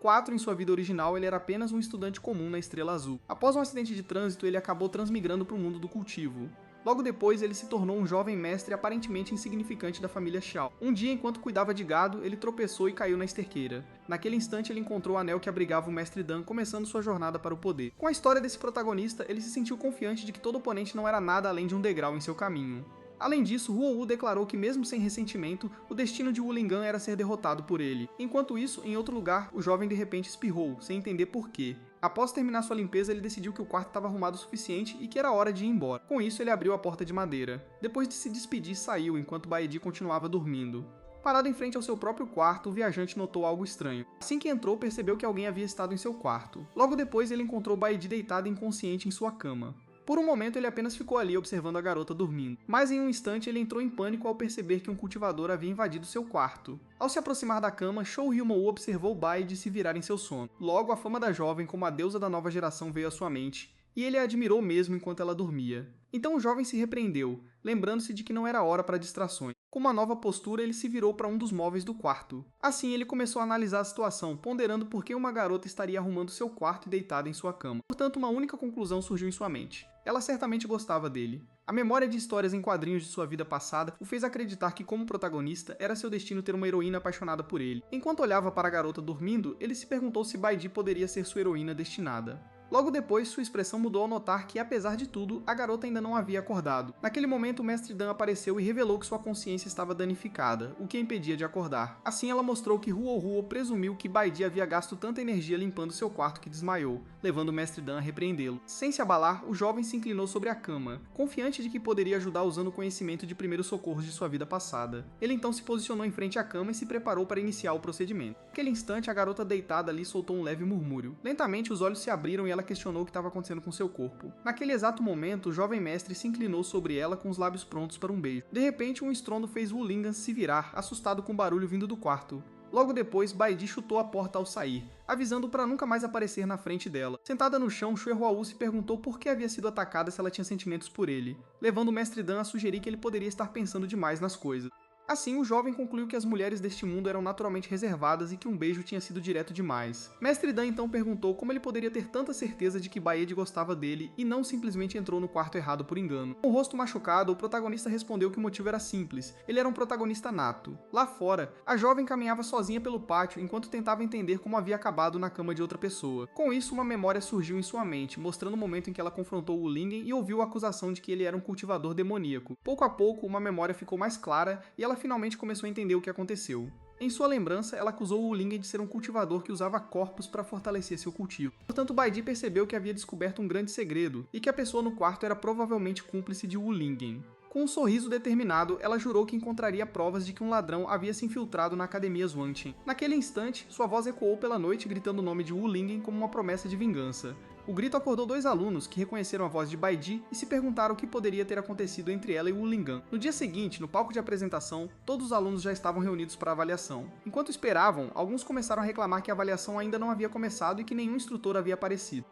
4, em sua vida original, ele era apenas um estudante comum na Estrela Azul. Após um acidente de trânsito, ele acabou transmigrando para o mundo do cultivo. Logo depois, ele se tornou um jovem mestre aparentemente insignificante da família Xiao. Um dia, enquanto cuidava de gado, ele tropeçou e caiu na esterqueira. Naquele instante, ele encontrou o anel que abrigava o mestre Dan, começando sua jornada para o poder. Com a história desse protagonista, ele se sentiu confiante de que todo oponente não era nada além de um degrau em seu caminho. Além disso, Huo Wu declarou que mesmo sem ressentimento, o destino de Wu Lingan era ser derrotado por ele. Enquanto isso, em outro lugar, o jovem de repente espirrou, sem entender porquê. Após terminar sua limpeza, ele decidiu que o quarto estava arrumado o suficiente e que era hora de ir embora. Com isso, ele abriu a porta de madeira. Depois de se despedir, saiu, enquanto Baidi continuava dormindo. Parado em frente ao seu próprio quarto, o viajante notou algo estranho. Assim que entrou, percebeu que alguém havia estado em seu quarto. Logo depois, ele encontrou Baidi deitada inconsciente em sua cama. Por um momento, ele apenas ficou ali observando a garota dormindo, mas em um instante ele entrou em pânico ao perceber que um cultivador havia invadido seu quarto. Ao se aproximar da cama, Shou Ryumo observou Baidi se virar em seu sono. Logo, a fama da jovem como a deusa da nova geração veio à sua mente, e ele a admirou mesmo enquanto ela dormia. Então o jovem se repreendeu, lembrando-se de que não era hora para distrações. Com uma nova postura, ele se virou para um dos móveis do quarto. Assim, ele começou a analisar a situação, ponderando por que uma garota estaria arrumando seu quarto e deitada em sua cama. Portanto, uma única conclusão surgiu em sua mente. Ela certamente gostava dele. A memória de histórias em quadrinhos de sua vida passada o fez acreditar que, como protagonista, era seu destino ter uma heroína apaixonada por ele. Enquanto olhava para a garota dormindo, ele se perguntou se Baidi poderia ser sua heroína destinada. Logo depois, sua expressão mudou ao notar que, apesar de tudo, a garota ainda não havia acordado. Naquele momento, o Mestre Dan apareceu e revelou que sua consciência estava danificada, o que a impedia de acordar. Assim, ela mostrou que Ruo presumiu que Baidi havia gasto tanta energia limpando seu quarto que desmaiou, levando o Mestre Dan a repreendê-lo. Sem se abalar, o jovem se inclinou sobre a cama, confiante de que poderia ajudar usando o conhecimento de primeiros socorros de sua vida passada. Ele então se posicionou em frente à cama e se preparou para iniciar o procedimento. Naquele instante, a garota deitada ali soltou um leve murmúrio. Lentamente, os olhos se abriram e ela questionou o que estava acontecendo com seu corpo. Naquele exato momento, o jovem mestre se inclinou sobre ela com os lábios prontos para um beijo. De repente, um estrondo fez Wu Lingan se virar, assustado com o barulho vindo do quarto. Logo depois, Baidi chutou a porta ao sair, avisando para nunca mais aparecer na frente dela. Sentada no chão, Xue Huawu se perguntou por que havia sido atacada se ela tinha sentimentos por ele, levando o Mestre Dan a sugerir que ele poderia estar pensando demais nas coisas. Assim, o jovem concluiu que as mulheres deste mundo eram naturalmente reservadas e que um beijo tinha sido direto demais. Mestre Dan então perguntou como ele poderia ter tanta certeza de que Baedi gostava dele e não simplesmente entrou no quarto errado por engano. Com o rosto machucado, o protagonista respondeu que o motivo era simples: ele era um protagonista nato. Lá fora, a jovem caminhava sozinha pelo pátio enquanto tentava entender como havia acabado na cama de outra pessoa. Com isso, uma memória surgiu em sua mente, mostrando o momento em que ela confrontou Wu Lingen e ouviu a acusação de que ele era um cultivador demoníaco. Pouco a pouco, uma memória ficou mais clara e ela finalmente começou a entender o que aconteceu. Em sua lembrança, ela acusou Wu Lingen de ser um cultivador que usava corpos para fortalecer seu cultivo. Portanto, Baidi percebeu que havia descoberto um grande segredo e que a pessoa no quarto era provavelmente cúmplice de Wu Lingen. Com um sorriso determinado, ela jurou que encontraria provas de que um ladrão havia se infiltrado na Academia Zhuangqin. Naquele instante, sua voz ecoou pela noite gritando o nome de Wu Lingen como uma promessa de vingança. O grito acordou dois alunos que reconheceram a voz de Baidi e se perguntaram o que poderia ter acontecido entre ela e Wu Lingan. No dia seguinte, no palco de apresentação, todos os alunos já estavam reunidos para a avaliação. Enquanto esperavam, alguns começaram a reclamar que a avaliação ainda não havia começado e que nenhum instrutor havia aparecido.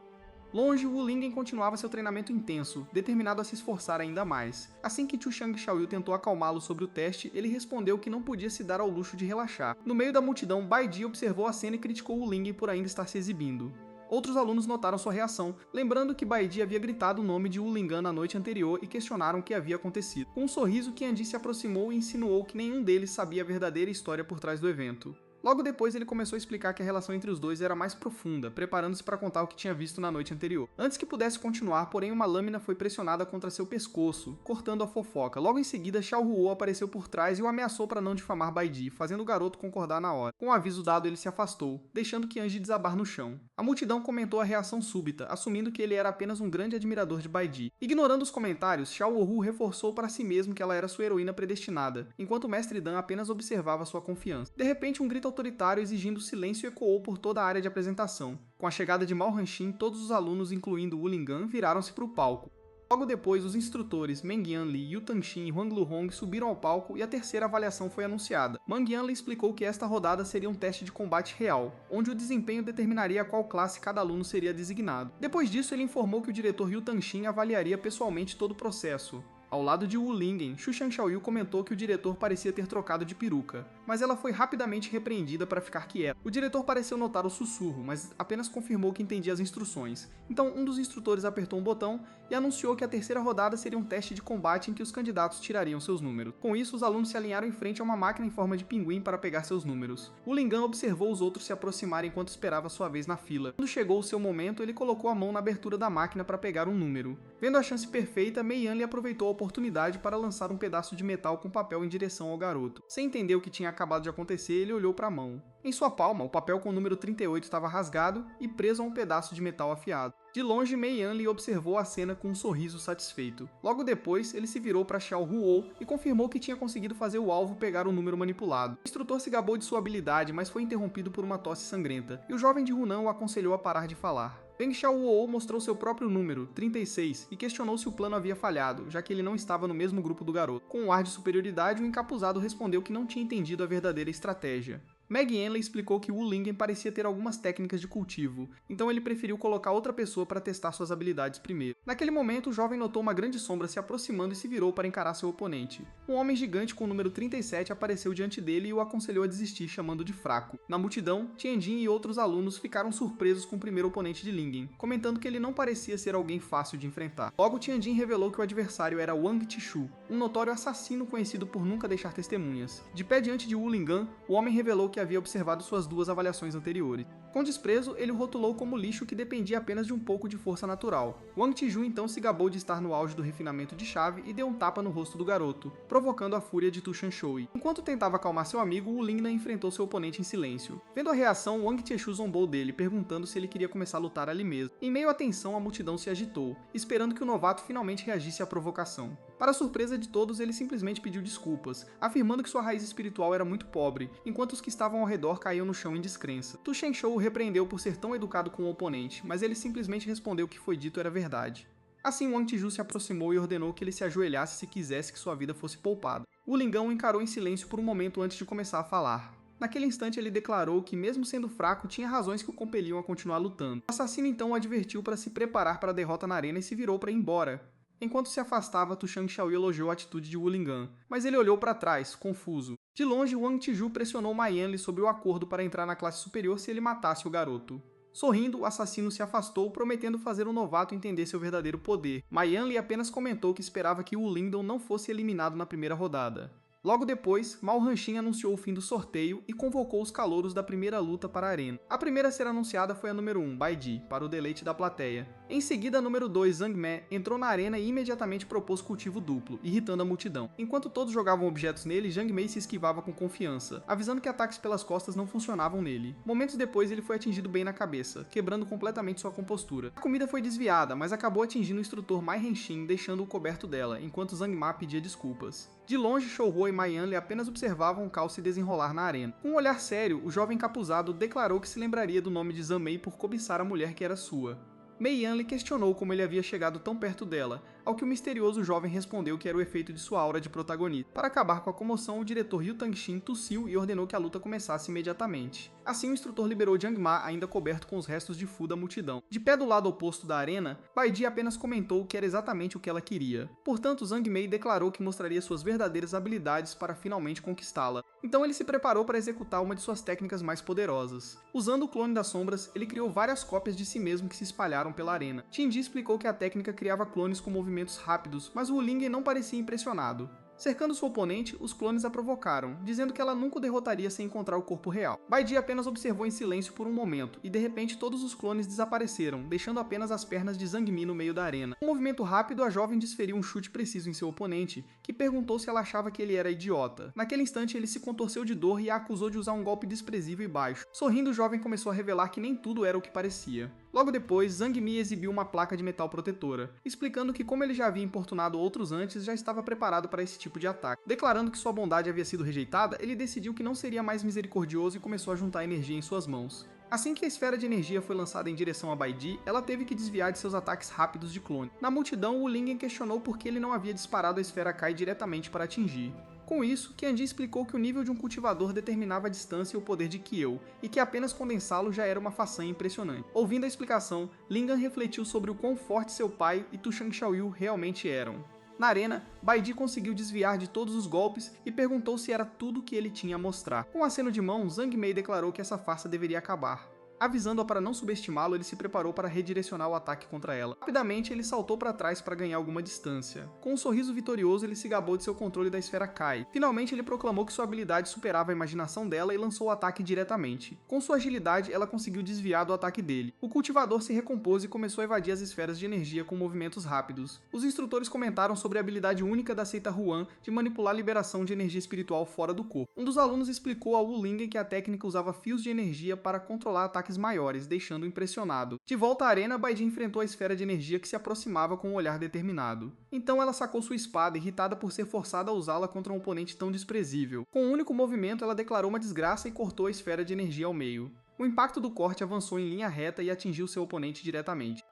Longe, Wu Lingen continuava seu treinamento intenso, determinado a se esforçar ainda mais. Assim que Chu Shang Xiaoyu tentou acalmá-lo sobre o teste, ele respondeu que não podia se dar ao luxo de relaxar. No meio da multidão, Baidi observou a cena e criticou Wu Lingen por ainda estar se exibindo. Outros alunos notaram sua reação, lembrando que Baidi havia gritado o nome de Wu Lingan na noite anterior e questionaram o que havia acontecido. Com um sorriso, Qianji se aproximou e insinuou que nenhum deles sabia a verdadeira história por trás do evento. Logo depois, ele começou a explicar que a relação entre os dois era mais profunda, preparando-se para contar o que tinha visto na noite anterior. Antes que pudesse continuar, porém, uma lâmina foi pressionada contra seu pescoço, cortando a fofoca. Logo em seguida, Xiao Huo apareceu por trás e o ameaçou para não difamar Baidi, fazendo o garoto concordar na hora. Com o aviso dado, ele se afastou, deixando Qianji desabar no chão. A multidão comentou a reação súbita, assumindo que ele era apenas um grande admirador de Baidi. Ignorando os comentários, Xiao Hu reforçou para si mesmo que ela era sua heroína predestinada, enquanto o Mestre Dan apenas observava sua confiança. De repente, um grito autoritário exigindo silêncio ecoou por toda a área de apresentação. Com a chegada de Mao Hanxin, todos os alunos, incluindo Wu Lingan, viraram-se para o palco. Logo depois, os instrutores Meng Yanli, Yu Tanxin e Huang Luhong subiram ao palco e a terceira avaliação foi anunciada. Meng Yanli explicou que esta rodada seria um teste de combate real, onde o desempenho determinaria a qual classe cada aluno seria designado. Depois disso, ele informou que o diretor Yu Tanxin avaliaria pessoalmente todo o processo. Ao lado de Wu Lingen, Chu Shang Xiaoyu comentou que o diretor parecia ter trocado de peruca, mas ela foi rapidamente repreendida para ficar quieta. O diretor pareceu notar o sussurro, mas apenas confirmou que entendia as instruções. Então, um dos instrutores apertou um botão e anunciou que a terceira rodada seria um teste de combate em que os candidatos tirariam seus números. Com isso, os alunos se alinharam em frente a uma máquina em forma de pinguim para pegar seus números. Wu Lingan observou os outros se aproximarem enquanto esperava sua vez na fila. Quando chegou o seu momento, ele colocou a mão na abertura da máquina para pegar um número. Vendo a chance perfeita, Mei Yanli aproveitou a oportunidade para lançar um pedaço de metal com papel em direção ao garoto. Sem entender o que tinha acabado de acontecer, ele olhou para a mão. Em sua palma, o papel com o número 38 estava rasgado e preso a um pedaço de metal afiado. De longe, Mei Yanli observou a cena com um sorriso satisfeito. Logo depois, ele se virou para Xiao Huo e confirmou que tinha conseguido fazer o alvo pegar o número manipulado. O instrutor se gabou de sua habilidade, mas foi interrompido por uma tosse sangrenta, e o jovem de Hunan o aconselhou a parar de falar. Peng Xiaohuo mostrou seu próprio número, 36, e questionou se o plano havia falhado, já que ele não estava no mesmo grupo do garoto. Com um ar de superioridade, o encapuzado respondeu que não tinha entendido a verdadeira estratégia. Meg Yanli explicou que Wu Lingen parecia ter algumas técnicas de cultivo, então ele preferiu colocar outra pessoa para testar suas habilidades primeiro. Naquele momento, o jovem notou uma grande sombra se aproximando e se virou para encarar seu oponente. Um homem gigante com o número 37 apareceu diante dele e o aconselhou a desistir, chamando de fraco. Na multidão, Tianjin e outros alunos ficaram surpresos com o primeiro oponente de Lingen, comentando que ele não parecia ser alguém fácil de enfrentar. Logo, Tianjin revelou que o adversário era Wang Tishu, um notório assassino conhecido por nunca deixar testemunhas. De pé diante de Wu Lingan, o homem revelou que havia observado suas duas avaliações anteriores. Com desprezo, ele o rotulou como lixo que dependia apenas de um pouco de força natural. Wang Tiju então se gabou de estar no auge do refinamento de chave e deu um tapa no rosto do garoto, provocando a fúria de Tu Shanshui. Enquanto tentava acalmar seu amigo, Wu Lingnan enfrentou seu oponente em silêncio. Vendo a reação, Wang Tieshu zombou dele, perguntando se ele queria começar a lutar ali mesmo. Em meio à tensão, a multidão se agitou, esperando que o novato finalmente reagisse à provocação. Para surpresa de todos, ele simplesmente pediu desculpas, afirmando que sua raiz espiritual era muito pobre, enquanto os que estavam ao redor caíam no chão em descrença. Tu Shenshou o repreendeu por ser tão educado com o oponente, mas ele simplesmente respondeu que o que foi dito era verdade. Assim, Wang Tiju se aproximou e ordenou que ele se ajoelhasse se quisesse que sua vida fosse poupada. Wu Lingão o encarou em silêncio por um momento antes de começar a falar. Naquele instante, ele declarou que, mesmo sendo fraco, tinha razões que o compeliam a continuar lutando. O assassino então o advertiu para se preparar para a derrota na arena e se virou para ir embora. Enquanto se afastava, Tu Shanshui elogiou a atitude de Wu Lingan, mas ele olhou para trás, confuso. De longe, Wang Tiju pressionou Ma Yanli sobre o acordo para entrar na classe superior se ele matasse o garoto. Sorrindo, o assassino se afastou, prometendo fazer o novato entender seu verdadeiro poder. Ma Yanli apenas comentou que esperava que Wu Lingdong não fosse eliminado na primeira rodada. Logo depois, Mao Hanshin anunciou o fim do sorteio e convocou os calouros da primeira luta para a arena. A primeira a ser anunciada foi a número 1, Bai Ji, para o deleite da plateia. Em seguida, a número 2, Zhang Me, entrou na arena e imediatamente propôs cultivo duplo, irritando a multidão. Enquanto todos jogavam objetos nele, Zhang Mei se esquivava com confiança, avisando que ataques pelas costas não funcionavam nele. Momentos depois, ele foi atingido bem na cabeça, quebrando completamente sua compostura. A comida foi desviada, mas acabou atingindo o instrutor Mai Henshin, deixando-o coberto dela, enquanto Zhang Ma pedia desculpas. De longe, Shouhuo e Ma Yanli apenas observavam o caos se desenrolar na arena. Com um olhar sério, o jovem encapuzado declarou que se lembraria do nome de Zhan Mei por cobiçar a mulher que era sua. Mei Yanli questionou como ele havia chegado tão perto dela, ao que o misterioso jovem respondeu que era o efeito de sua aura de protagonista. Para acabar com a comoção, o diretor Ryu Tangxin tossiu e ordenou que a luta começasse imediatamente. Assim, o instrutor liberou Jiang Ma, ainda coberto com os restos de Fu da multidão. De pé do lado oposto da arena, Bai Ji apenas comentou que era exatamente o que ela queria. Portanto, Zhang Mei declarou que mostraria suas verdadeiras habilidades para finalmente conquistá-la. Então ele se preparou para executar uma de suas técnicas mais poderosas. Usando o clone das sombras, ele criou várias cópias de si mesmo que se espalharam pela arena. Tianjin explicou que a técnica criava clones com movimentos rápidos, mas Wu Lingen não parecia impressionado. Cercando seu oponente, os clones a provocaram, dizendo que ela nunca o derrotaria sem encontrar o corpo real. Bai Ji apenas observou em silêncio por um momento, e de repente todos os clones desapareceram, deixando apenas as pernas de Zhang Mi no meio da arena. Com um movimento rápido, a jovem desferiu um chute preciso em seu oponente, que perguntou se ela achava que ele era idiota. Naquele instante, ele se contorceu de dor e a acusou de usar um golpe desprezível e baixo. Sorrindo, o jovem começou a revelar que nem tudo era o que parecia. Logo depois, Zhang Mi exibiu uma placa de metal protetora, explicando que como ele já havia importunado outros antes, já estava preparado para esse tipo de ataque. Declarando que sua bondade havia sido rejeitada, ele decidiu que não seria mais misericordioso e começou a juntar energia em suas mãos. Assim que a esfera de energia foi lançada em direção a Bai Ji, ela teve que desviar de seus ataques rápidos de clone. Na multidão, Wu Lingen questionou por que ele não havia disparado a esfera Kai diretamente para atingir. Com isso, Qianji explicou que o nível de um cultivador determinava a distância e o poder de Kieu, e que apenas condensá-lo já era uma façanha impressionante. Ouvindo a explicação, Lingan refletiu sobre o quão forte seu pai e Tu Shanshui realmente eram. Na arena, Bai Ji conseguiu desviar de todos os golpes e perguntou se era tudo o que ele tinha a mostrar. Com um aceno de mão, Zhang Mei declarou que essa farsa deveria acabar. Avisando-a para não subestimá-lo, ele se preparou para redirecionar o ataque contra ela. Rapidamente, ele saltou para trás para ganhar alguma distância. Com um sorriso vitorioso, ele se gabou de seu controle da esfera Kai. Finalmente, ele proclamou que sua habilidade superava a imaginação dela e lançou o ataque diretamente. Com sua agilidade, ela conseguiu desviar do ataque dele. O cultivador se recompôs e começou a evadir as esferas de energia com movimentos rápidos. Os instrutores comentaram sobre a habilidade única da seita Huan de manipular a liberação de energia espiritual fora do corpo. Um dos alunos explicou a Wu Lingen que a técnica usava fios de energia para controlar ataques ataques maiores, deixando-o impressionado. De volta à arena, Baidi enfrentou a esfera de energia que se aproximava com um olhar determinado. Então ela sacou sua espada, irritada por ser forçada a usá-la contra um oponente tão desprezível. Com um único movimento, ela declarou uma desgraça e cortou a esfera de energia ao meio. O impacto do corte avançou em linha reta e atingiu seu oponente diretamente.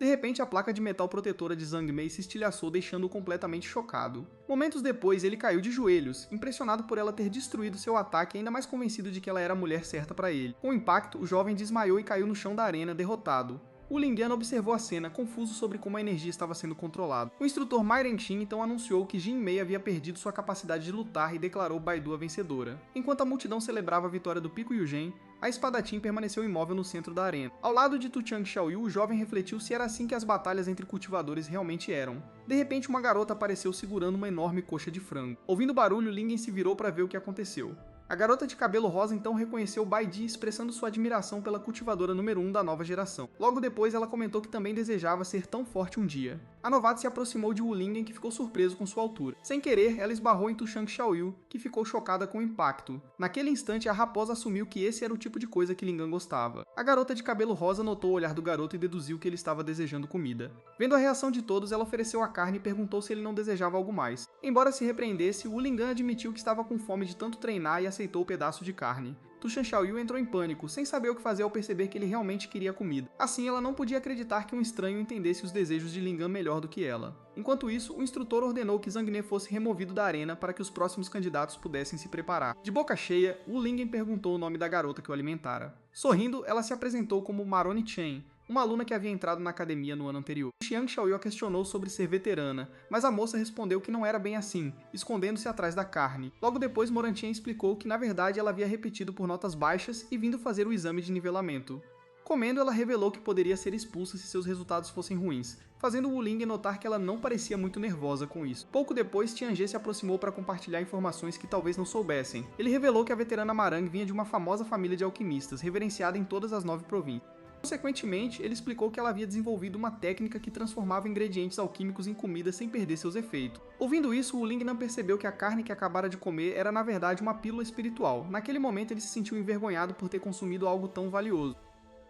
De repente, a placa de metal protetora de Zhang Mei se estilhaçou, deixando-o completamente chocado. Momentos depois, ele caiu de joelhos, impressionado por ela ter destruído seu ataque e ainda mais convencido de que ela era a mulher certa para ele. Com o impacto, o jovem desmaiou e caiu no chão da arena, derrotado. O Lingan observou a cena, confuso sobre como a energia estava sendo controlada. O instrutor Mai Renqin então anunciou que Jin Mei havia perdido sua capacidade de lutar e declarou Baidu a vencedora. Enquanto a multidão celebrava a vitória do Pico Yuzhen, a espadachim permaneceu imóvel no centro da arena. Ao lado de Tu Chang Xiaoyu, o jovem refletiu se era assim que as batalhas entre cultivadores realmente eram. De repente, uma garota apareceu segurando uma enorme coxa de frango. Ouvindo o barulho, Lingen se virou para ver o que aconteceu. A garota de cabelo rosa então reconheceu Baidi, expressando sua admiração pela cultivadora número 1 da nova geração. Logo depois, ela comentou que também desejava ser tão forte um dia. A novata se aproximou de Wu Lingen, que ficou surpreso com sua altura. Sem querer, ela esbarrou em Tu Chang Xiaoyu, que ficou chocada com o impacto. Naquele instante, a raposa assumiu que esse era o tipo de coisa que Lingan gostava. A garota de cabelo rosa notou o olhar do garoto e deduziu que ele estava desejando comida. Vendo a reação de todos, ela ofereceu a carne e perguntou se ele não desejava algo mais. Embora se repreendesse, Wu Lingan admitiu que estava com fome de tanto treinar e aceitou o pedaço de carne. Tu Chang Xiaoyu entrou em pânico, sem saber o que fazer ao perceber que ele realmente queria comida. Assim, ela não podia acreditar que um estranho entendesse os desejos de Lingan melhor do que ela. Enquanto isso, o instrutor ordenou que Zhang Ne fosse removido da arena para que os próximos candidatos pudessem se preparar. De boca cheia, Wu Lingen perguntou o nome da garota que o alimentara. Sorrindo, ela se apresentou como Maroni Chen, uma aluna que havia entrado na academia no ano anterior. Xiang Xiaoyu a questionou sobre ser veterana, mas a moça respondeu que não era bem assim, escondendo-se atrás da carne. Logo depois, Morantian explicou que na verdade ela havia repetido por notas baixas e vindo fazer o exame de nivelamento. Comendo, ela revelou que poderia ser expulsa se seus resultados fossem ruins, fazendo Wu Lingen notar que ela não parecia muito nervosa com isso. Pouco depois, Tiange se aproximou para compartilhar informações que talvez não soubessem. Ele revelou que a veterana Marang vinha de uma famosa família de alquimistas, reverenciada em todas as 9 províncias. Consequentemente, ele explicou que ela havia desenvolvido uma técnica que transformava ingredientes alquímicos em comida sem perder seus efeitos. Ouvindo isso, Wu Lingnan percebeu que a carne que acabara de comer era na verdade uma pílula espiritual. Naquele momento, ele se sentiu envergonhado por ter consumido algo tão valioso.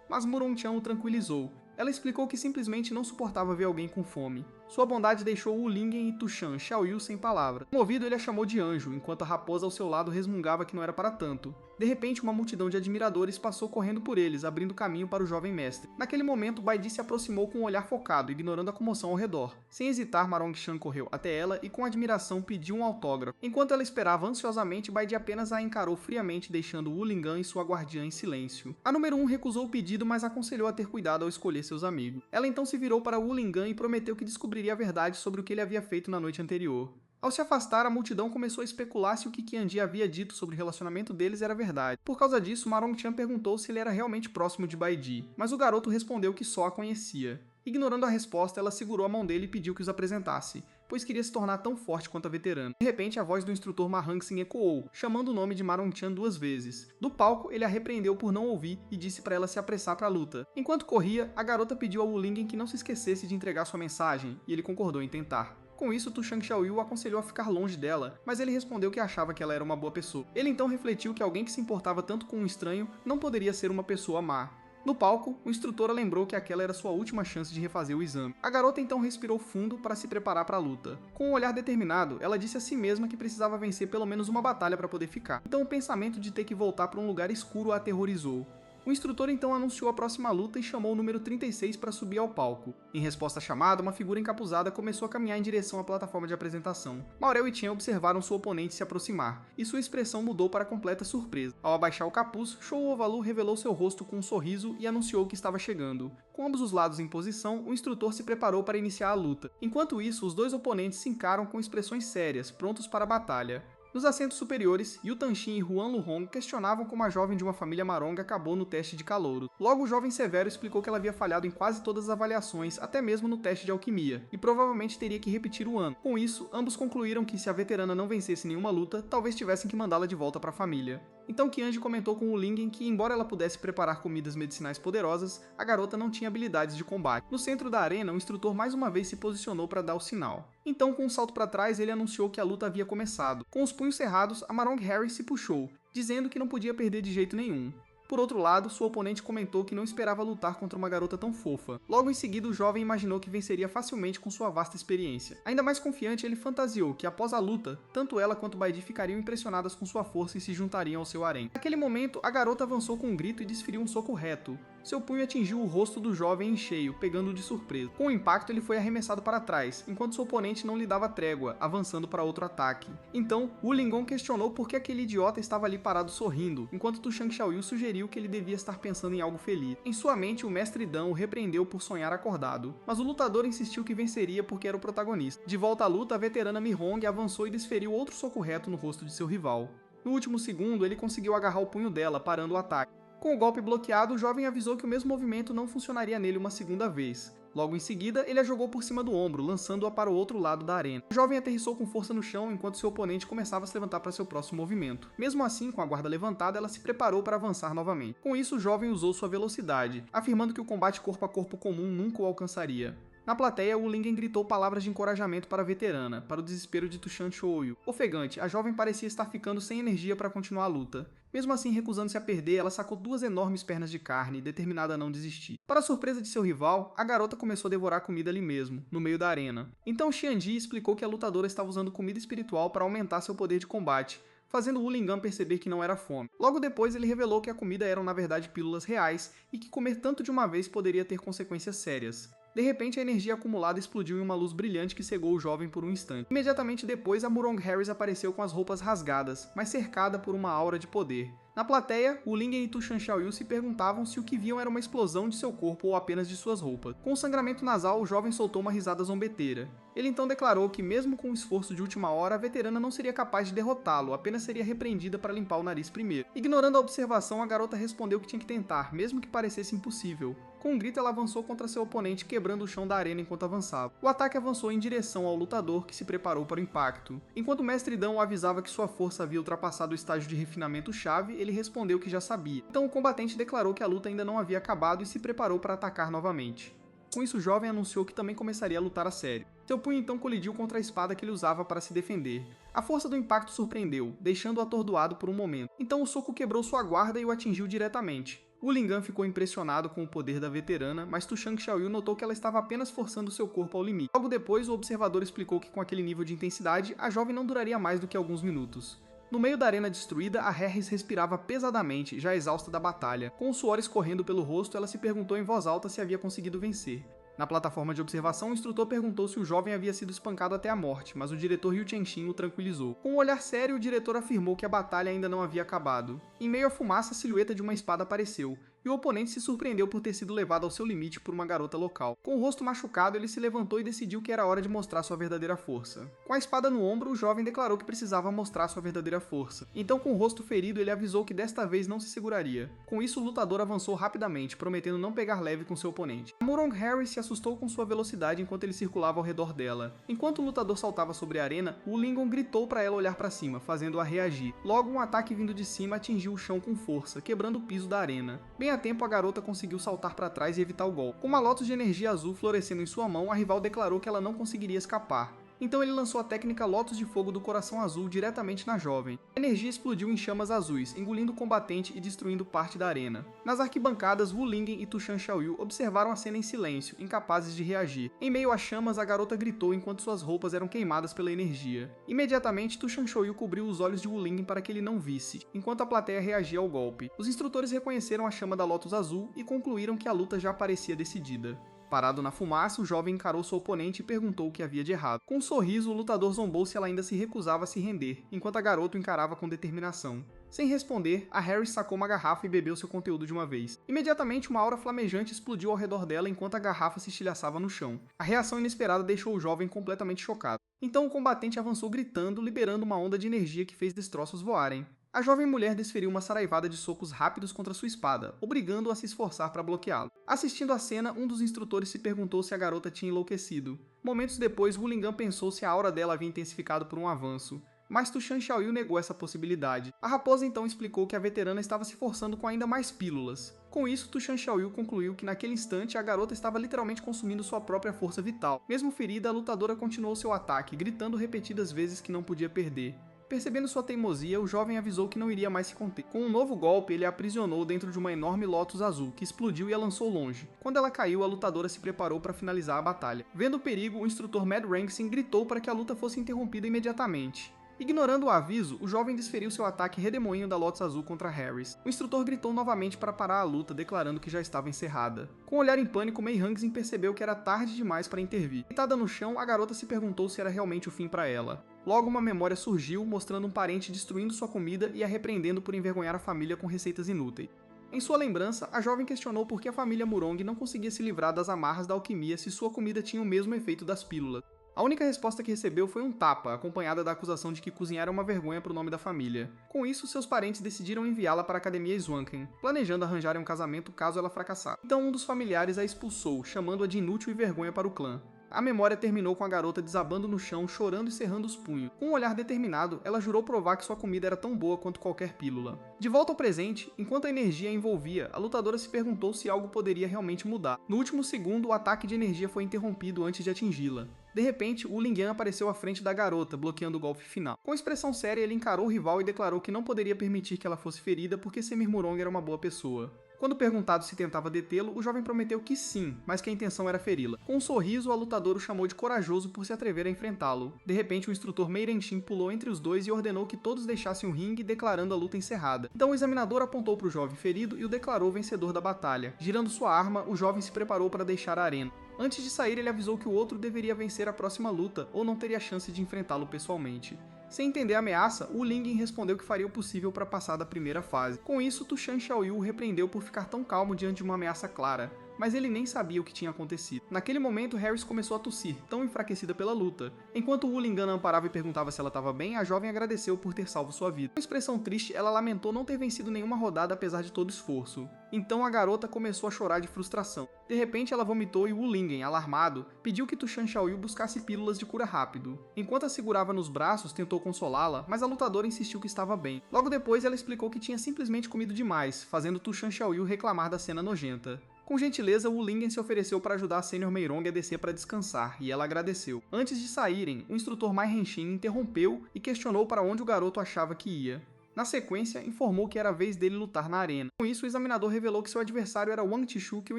Mas Murong-chan o tranquilizou. Ela explicou que simplesmente não suportava ver alguém com fome. Sua bondade deixou Wu Lingen e Tu Chang Xiaoyu sem palavras. Movido, ele a chamou de anjo, enquanto a raposa ao seu lado resmungava que não era para tanto. De repente, uma multidão de admiradores passou correndo por eles, abrindo caminho para o jovem mestre. Naquele momento, Baidi se aproximou com um olhar focado, ignorando a comoção ao redor. Sem hesitar, Marong-chan correu até ela e com admiração pediu um autógrafo. Enquanto ela esperava ansiosamente, Baidi apenas a encarou friamente, deixando Wu Lingnan e sua guardiã em silêncio. A número 1 recusou o pedido, mas aconselhou a ter cuidado ao escolher seus amigos. Ela então se virou para Wu Lingnan e prometeu que descobriria a verdade sobre o que ele havia feito na noite anterior. Ao se afastar, a multidão começou a especular se o que Qianji havia dito sobre o relacionamento deles era verdade. Por causa disso, Marong-chan perguntou se ele era realmente próximo de Baidi, mas o garoto respondeu que só a conhecia. Ignorando a resposta, ela segurou a mão dele e pediu que os apresentasse, pois queria se tornar tão forte quanto a veterana. De repente, a voz do instrutor Ma Hangxin ecoou, chamando o nome de Marong-chan 2 vezes. Do palco, ele a repreendeu por não ouvir e disse para ela se apressar para a luta. Enquanto corria, a garota pediu ao Wu Lingen que não se esquecesse de entregar sua mensagem, e ele concordou em tentar. Com isso, Tu Chang Xiaoyu o aconselhou a ficar longe dela, mas ele respondeu que achava que ela era uma boa pessoa. Ele então refletiu que alguém que se importava tanto com um estranho não poderia ser uma pessoa má. No palco, o instrutor a lembrou que aquela era sua última chance de refazer o exame. A garota então respirou fundo para se preparar para a luta. Com um olhar determinado, ela disse a si mesma que precisava vencer pelo menos uma batalha para poder ficar. Então o pensamento de ter que voltar para um lugar escuro a aterrorizou. O instrutor então anunciou a próxima luta e chamou o número 36 para subir ao palco. Em resposta à chamada, uma figura encapuzada começou a caminhar em direção à plataforma de apresentação. Maurel e Chen observaram seu oponente se aproximar, e sua expressão mudou para completa surpresa. Ao abaixar o capuz, Shou Ovalu revelou seu rosto com um sorriso e anunciou que estava chegando. Com ambos os lados em posição, o instrutor se preparou para iniciar a luta. Enquanto isso, os dois oponentes se encaram com expressões sérias, prontos para a batalha. Nos assentos superiores, Yu Tanshin e Huan Luhong questionavam como a jovem de uma família Marong acabou no teste de calouro. Logo, o jovem severo explicou que ela havia falhado em quase todas as avaliações, até mesmo no teste de alquimia, e provavelmente teria que repetir o ano. Com isso, ambos concluíram que se a veterana não vencesse nenhuma luta, talvez tivessem que mandá-la de volta para a família. Então Qianji comentou com o Lingen que, embora ela pudesse preparar comidas medicinais poderosas, a garota não tinha habilidades de combate. No centro da arena, o instrutor mais uma vez se posicionou para dar o sinal. Então, com um salto para trás, ele anunciou que a luta havia começado. Com os punhos cerrados, a Marong Harris se puxou, dizendo que não podia perder de jeito nenhum. Por outro lado, sua oponente comentou que não esperava lutar contra uma garota tão fofa. Logo em seguida, o jovem imaginou que venceria facilmente com sua vasta experiência. Ainda mais confiante, ele fantasiou que após a luta, tanto ela quanto Bai Di ficariam impressionadas com sua força e se juntariam ao seu harém. Naquele momento, a garota avançou com um grito e desferiu um soco reto. Seu punho atingiu o rosto do jovem em cheio, pegando-o de surpresa. Com o impacto, ele foi arremessado para trás, enquanto seu oponente não lhe dava trégua, avançando para outro ataque. Então, Wu Lingong questionou por que aquele idiota estava ali parado sorrindo, enquanto Tu Chang Xiaoyu sugeriu que ele devia estar pensando em algo feliz. Em sua mente, o mestre Dan o repreendeu por sonhar acordado, mas o lutador insistiu que venceria porque era o protagonista. De volta à luta, a veterana Mi Hong avançou e desferiu outro soco reto no rosto de seu rival. No último segundo, ele conseguiu agarrar o punho dela, parando o ataque. Com o golpe bloqueado, o jovem avisou que o mesmo movimento não funcionaria nele uma segunda vez. Logo em seguida, ele a jogou por cima do ombro, lançando-a para o outro lado da arena. O jovem aterrissou com força no chão enquanto seu oponente começava a se levantar para seu próximo movimento. Mesmo assim, com a guarda levantada, ela se preparou para avançar novamente. Com isso, o jovem usou sua velocidade, afirmando que o combate corpo a corpo comum nunca o alcançaria. Na plateia, Wu Lingong gritou palavras de encorajamento para a veterana, para o desespero de Tu Chang Xiaoyu. Ofegante, a jovem parecia estar ficando sem energia para continuar a luta. Mesmo assim, recusando-se a perder, ela sacou duas enormes pernas de carne, determinada a não desistir. Para a surpresa de seu rival, a garota começou a devorar comida ali mesmo, no meio da arena. Então Xian Ji explicou que a lutadora estava usando comida espiritual para aumentar seu poder de combate, fazendo Wu Lingong perceber que não era fome. Logo depois, ele revelou que a comida eram na verdade pílulas reais e que comer tanto de uma vez poderia ter consequências sérias. De repente, a energia acumulada explodiu em uma luz brilhante que cegou o jovem por um instante. Imediatamente depois, a Murong Harris apareceu com as roupas rasgadas, mas cercada por uma aura de poder. Na plateia, Wu Lingong e Tu Chang Xiaoyu se perguntavam se o que viam era uma explosão de seu corpo ou apenas de suas roupas. Com o sangramento nasal, o jovem soltou uma risada zombeteira. Ele então declarou que, mesmo com o esforço de última hora, a veterana não seria capaz de derrotá-lo, apenas seria repreendida para limpar o nariz primeiro. Ignorando a observação, a garota respondeu que tinha que tentar, mesmo que parecesse impossível. Com um grito, ela avançou contra seu oponente, quebrando o chão da arena enquanto avançava. O ataque avançou em direção ao lutador, que se preparou para o impacto. Enquanto o mestre Dan o avisava que sua força havia ultrapassado o estágio de refinamento-chave, ele respondeu que já sabia. Então o combatente declarou que a luta ainda não havia acabado e se preparou para atacar novamente. Com isso, o jovem anunciou que também começaria a lutar a sério. Seu punho então colidiu contra a espada que ele usava para se defender. A força do impacto surpreendeu, deixando-o atordoado por um momento. Então o soco quebrou sua guarda e o atingiu diretamente. Wu Lingong ficou impressionado com o poder da veterana, mas Tu Chang Xiaoyu notou que ela estava apenas forçando seu corpo ao limite. Logo depois, o observador explicou que com aquele nível de intensidade, a jovem não duraria mais do que alguns minutos. No meio da arena destruída, a Harris respirava pesadamente, já exausta da batalha. Com o suor escorrendo pelo rosto, ela se perguntou em voz alta se havia conseguido vencer. Na plataforma de observação, o instrutor perguntou se o jovem havia sido espancado até a morte, mas o diretor Yu Chenxin o tranquilizou. Com um olhar sério, o diretor afirmou que a batalha ainda não havia acabado. Em meio à fumaça, a silhueta de uma espada apareceu, e o oponente se surpreendeu por ter sido levado ao seu limite por uma garota local. Com o rosto machucado, ele se levantou e decidiu que era hora de mostrar sua verdadeira força. Com a espada no ombro, o jovem declarou que precisava mostrar sua verdadeira força. Então, com o rosto ferido, ele avisou que desta vez não se seguraria. Com isso, o lutador avançou rapidamente, prometendo não pegar leve com seu oponente. A Murong Harris se assustou com sua velocidade enquanto ele circulava ao redor dela. Enquanto o lutador saltava sobre a arena, Wu Lingong gritou para ela olhar para cima, fazendo-a reagir. Logo, um ataque vindo de cima atingiu o chão com força, quebrando o piso da arena. Bem a tempo, a garota conseguiu saltar para trás e evitar o golpe. Com uma lótus de energia azul florescendo em sua mão, a rival declarou que ela não conseguiria escapar. Então ele lançou a técnica Lótus de Fogo do Coração Azul diretamente na jovem. A energia explodiu em chamas azuis, engolindo o combatente e destruindo parte da arena. Nas arquibancadas, Wu Lingong e Tu Chang Xiaoyu observaram a cena em silêncio, incapazes de reagir. Em meio às chamas, a garota gritou enquanto suas roupas eram queimadas pela energia. Imediatamente, Tu Chang Xiaoyu cobriu os olhos de Wu Lingong para que ele não visse, enquanto a plateia reagia ao golpe. Os instrutores reconheceram a chama da Lótus Azul e concluíram que a luta já parecia decidida. Parado na fumaça, o jovem encarou seu oponente e perguntou o que havia de errado. Com um sorriso, o lutador zombou se ela ainda se recusava a se render, enquanto a garota o encarava com determinação. Sem responder, a Harris sacou uma garrafa e bebeu seu conteúdo de uma vez. Imediatamente, uma aura flamejante explodiu ao redor dela enquanto a garrafa se estilhaçava no chão. A reação inesperada deixou o jovem completamente chocado. Então o combatente avançou gritando, liberando uma onda de energia que fez destroços voarem. A jovem mulher desferiu uma saraivada de socos rápidos contra sua espada, obrigando-o a se esforçar para bloqueá-lo. Assistindo à cena, um dos instrutores se perguntou se a garota tinha enlouquecido. Momentos depois, Wu Lingong pensou se a aura dela havia intensificado por um avanço. Mas Tu Chang Xiaoyu negou essa possibilidade. A raposa então explicou que a veterana estava se forçando com ainda mais pílulas. Com isso, Tu Chang Xiaoyu concluiu que naquele instante a garota estava literalmente consumindo sua própria força vital. Mesmo ferida, a lutadora continuou seu ataque, gritando repetidas vezes que não podia perder. Percebendo sua teimosia, o jovem avisou que não iria mais se conter. Com um novo golpe, ele a aprisionou dentro de uma enorme Lotus azul, que explodiu e a lançou longe. Quando ela caiu, a lutadora se preparou para finalizar a batalha. Vendo o perigo, o instrutor Mad Ranxin gritou para que a luta fosse interrompida imediatamente. Ignorando o aviso, o jovem desferiu seu ataque redemoinho da Lotus Azul contra Harris. O instrutor gritou novamente para parar a luta, declarando que já estava encerrada. Com um olhar em pânico, Mei Hangzin percebeu que era tarde demais para intervir. Deitada no chão, a garota se perguntou se era realmente o fim para ela. Logo, uma memória surgiu, mostrando um parente destruindo sua comida e a repreendendo por envergonhar a família com receitas inúteis. Em sua lembrança, a jovem questionou por que a família Murong não conseguia se livrar das amarras da alquimia se sua comida tinha o mesmo efeito das pílulas. A única resposta que recebeu foi um tapa, acompanhada da acusação de que cozinhar era uma vergonha para o nome da família. Com isso, seus parentes decidiram enviá-la para a Academia Swanken, planejando arranjarem um casamento caso ela fracassasse. Então um dos familiares a expulsou, chamando-a de inútil e vergonha para o clã. A memória terminou com a garota desabando no chão, chorando e cerrando os punhos. Com um olhar determinado, ela jurou provar que sua comida era tão boa quanto qualquer pílula. De volta ao presente, enquanto a energia a envolvia, a lutadora se perguntou se algo poderia realmente mudar. No último segundo, o ataque de energia foi interrompido antes de atingi-la. De repente, Wu Lingyan apareceu à frente da garota, bloqueando o golpe final. Com expressão séria, ele encarou o rival e declarou que não poderia permitir que ela fosse ferida porque Semir Murong era uma boa pessoa. Quando perguntado se tentava detê-lo, o jovem prometeu que sim, mas que a intenção era feri-la. Com um sorriso, a lutadora o chamou de corajoso por se atrever a enfrentá-lo. De repente, o instrutor Mei Renqin pulou entre os dois e ordenou que todos deixassem o ringue, declarando a luta encerrada. Então o examinador apontou para o jovem ferido e o declarou vencedor da batalha. Girando sua arma, o jovem se preparou para deixar a arena. Antes de sair, ele avisou que o outro deveria vencer a próxima luta, ou não teria chance de enfrentá-lo pessoalmente. Sem entender a ameaça, Wu Lingyan respondeu que faria o possível para passar da primeira fase. Com isso, Tu Shan Xiaoyu o repreendeu por ficar tão calmo diante de uma ameaça clara, mas ele nem sabia o que tinha acontecido. Naquele momento, Harris começou a tossir, tão enfraquecida pela luta. Enquanto Wu Lingyan amparava e perguntava se ela estava bem, a jovem agradeceu por ter salvo sua vida. Com expressão triste, ela lamentou não ter vencido nenhuma rodada apesar de todo o esforço. Então a garota começou a chorar de frustração. De repente, ela vomitou e Wu Lingyan, alarmado, pediu que Tu Shan Xiaoyu buscasse pílulas de cura rápido. Enquanto a segurava nos braços, tentou consolá-la, mas a lutadora insistiu que estava bem. Logo depois, ela explicou que tinha simplesmente comido demais, fazendo Tu Shan Xiaoyu reclamar da cena nojenta. Com gentileza, Wu Lingyan se ofereceu para ajudar a Senior Meirong a descer para descansar, e ela agradeceu. Antes de saírem, o instrutor Mai Renqin interrompeu e questionou para onde o garoto achava que ia. Na sequência, informou que era a vez dele lutar na arena. Com isso, o examinador revelou que seu adversário era Wang Tishu, que o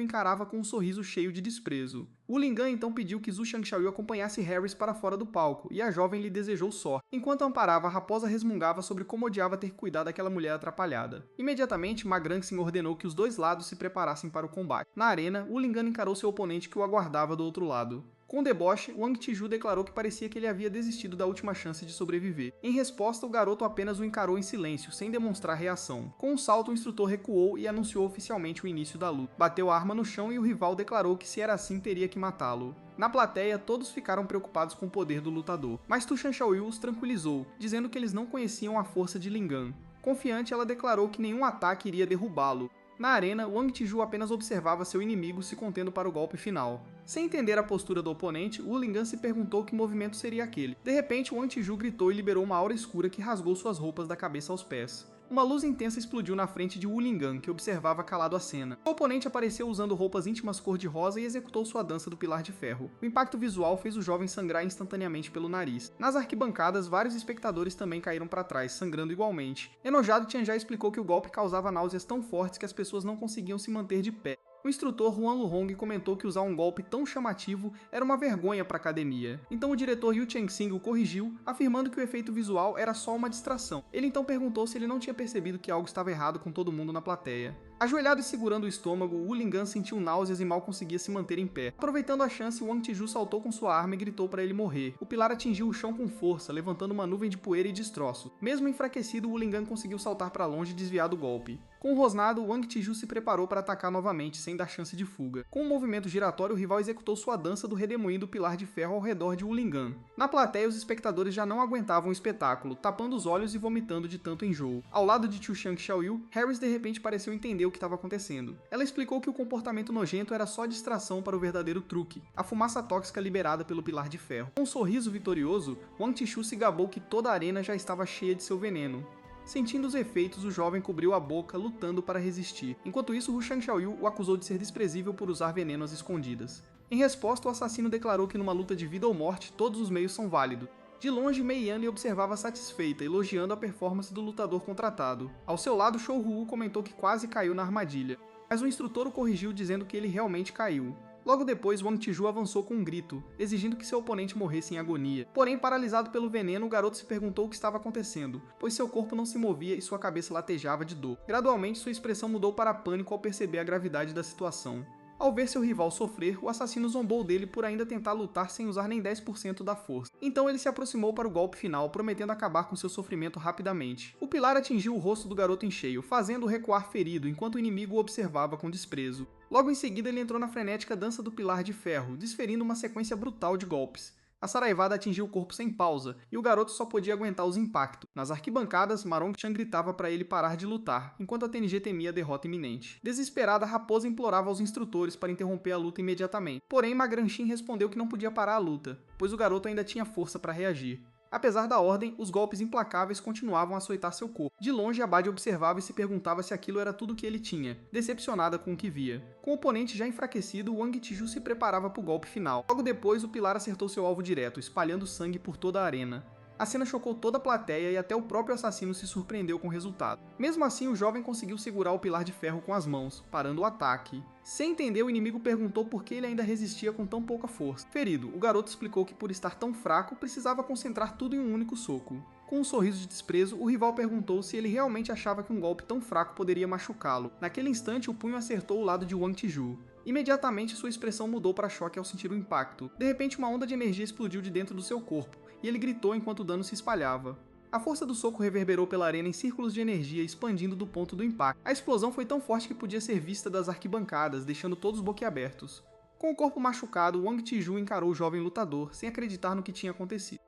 encarava com um sorriso cheio de desprezo. Wu Lingyan então pediu que Zhu Shangxiaoyu acompanhasse Harris para fora do palco, e a jovem lhe desejou sorte. Enquanto amparava, a raposa resmungava sobre como odiava ter que cuidar daquela mulher atrapalhada. Imediatamente, Ma Grangxin ordenou que os dois lados se preparassem para o combate. Na arena, Wu Lingyan encarou seu oponente que o aguardava do outro lado. Com deboche, Wang Tiju declarou que parecia que ele havia desistido da última chance de sobreviver. Em resposta, o garoto apenas o encarou em silêncio, sem demonstrar reação. Com um salto, o instrutor recuou e anunciou oficialmente o início da luta. Bateu a arma no chão e o rival declarou que se era assim teria que matá-lo. Na plateia, todos ficaram preocupados com o poder do lutador, mas Tu Shan Xiaoyu os tranquilizou, dizendo que eles não conheciam a força de Lingyan. Confiante, ela declarou que nenhum ataque iria derrubá-lo. Na arena, Wang Tiju apenas observava seu inimigo se contendo para o golpe final. Sem entender a postura do oponente, Wu Lingyan se perguntou que movimento seria aquele. De repente, Wang Tiju gritou e liberou uma aura escura que rasgou suas roupas da cabeça aos pés. Uma luz intensa explodiu na frente de Wu Lingyan, que observava calado a cena. O oponente apareceu usando roupas íntimas cor-de-rosa e executou sua dança do Pilar de Ferro. O impacto visual fez o jovem sangrar instantaneamente pelo nariz. Nas arquibancadas, vários espectadores também caíram para trás, sangrando igualmente. Enojado, Tianjia explicou que o golpe causava náuseas tão fortes que as pessoas não conseguiam se manter de pé. O instrutor Huan Luhong comentou que usar um golpe tão chamativo era uma vergonha para a academia. Então o diretor Yu Chengxing o corrigiu, afirmando que o efeito visual era só uma distração. Ele então perguntou se ele não tinha percebido que algo estava errado com todo mundo na plateia. Ajoelhado e segurando o estômago, Wu Lingyan sentiu náuseas e mal conseguia se manter em pé. Aproveitando a chance, Wang Tiju saltou com sua arma e gritou para ele morrer. O pilar atingiu o chão com força, levantando uma nuvem de poeira e destroços. Mesmo enfraquecido, Wu Lingyan conseguiu saltar para longe e desviar do golpe. Com o rosnado, Wang Tiju se preparou para atacar novamente, sem dar chance de fuga. Com um movimento giratório, o rival executou sua dança do redemoinho do Pilar de Ferro ao redor de Wu Lingyan. Na plateia, os espectadores já não aguentavam o espetáculo, tapando os olhos e vomitando de tanto enjoo. Ao lado de Tu Shan Xiaoyu, Harris de repente pareceu entender o que estava acontecendo. Ela explicou que o comportamento nojento era só distração para o verdadeiro truque, a fumaça tóxica liberada pelo Pilar de Ferro. Com um sorriso vitorioso, Wang Tishu se gabou que toda a arena já estava cheia de seu veneno. Sentindo os efeitos, o jovem cobriu a boca, lutando para resistir. Enquanto isso, Hu Shangxiaoyu o acusou de ser desprezível por usar veneno às escondidas. Em resposta, o assassino declarou que numa luta de vida ou morte, todos os meios são válidos. De longe, Mei Yan lhe observava satisfeita, elogiando a performance do lutador contratado. Ao seu lado, Shou Ruu comentou que quase caiu na armadilha, mas o instrutor o corrigiu dizendo que ele realmente caiu. Logo depois, Wang Tiju avançou com um grito, exigindo que seu oponente morresse em agonia. Porém, paralisado pelo veneno, o garoto se perguntou o que estava acontecendo, pois seu corpo não se movia e sua cabeça latejava de dor. Gradualmente, sua expressão mudou para pânico ao perceber a gravidade da situação. Ao ver seu rival sofrer, o assassino zombou dele por ainda tentar lutar sem usar nem 10% da força. Então ele se aproximou para o golpe final, prometendo acabar com seu sofrimento rapidamente. O pilar atingiu o rosto do garoto em cheio, fazendo-o recuar ferido, enquanto o inimigo o observava com desprezo. Logo em seguida ele entrou na frenética dança do pilar de ferro, desferindo uma sequência brutal de golpes. A saraivada atingiu o corpo sem pausa, e o garoto só podia aguentar os impactos. Nas arquibancadas, Ma Rongchan gritava para ele parar de lutar, enquanto a TNG temia a derrota iminente. Desesperada, a raposa implorava aos instrutores para interromper a luta imediatamente. Porém, Ma Granxin respondeu que não podia parar a luta, pois o garoto ainda tinha força para reagir. Apesar da ordem, os golpes implacáveis continuavam a açoitar seu corpo. De longe, Abade observava e se perguntava se aquilo era tudo o que ele tinha, decepcionada com o que via. Com o oponente já enfraquecido, Wang Tiju se preparava para o golpe final. Logo depois, o pilar acertou seu alvo direto, espalhando sangue por toda a arena. A cena chocou toda a plateia e até o próprio assassino se surpreendeu com o resultado. Mesmo assim, o jovem conseguiu segurar o pilar de ferro com as mãos, parando o ataque. Sem entender, o inimigo perguntou por que ele ainda resistia com tão pouca força. Ferido, o garoto explicou que por estar tão fraco, precisava concentrar tudo em um único soco. Com um sorriso de desprezo, o rival perguntou se ele realmente achava que um golpe tão fraco poderia machucá-lo. Naquele instante, o punho acertou o lado de Wang Tiju. Imediatamente, sua expressão mudou para choque ao sentir o impacto. De repente, uma onda de energia explodiu de dentro do seu corpo, e ele gritou enquanto o dano se espalhava. A força do soco reverberou pela arena em círculos de energia, expandindo do ponto do impacto. A explosão foi tão forte que podia ser vista das arquibancadas, deixando todos boquiabertos. Com o corpo machucado, Wang Tiju encarou o jovem lutador, sem acreditar no que tinha acontecido.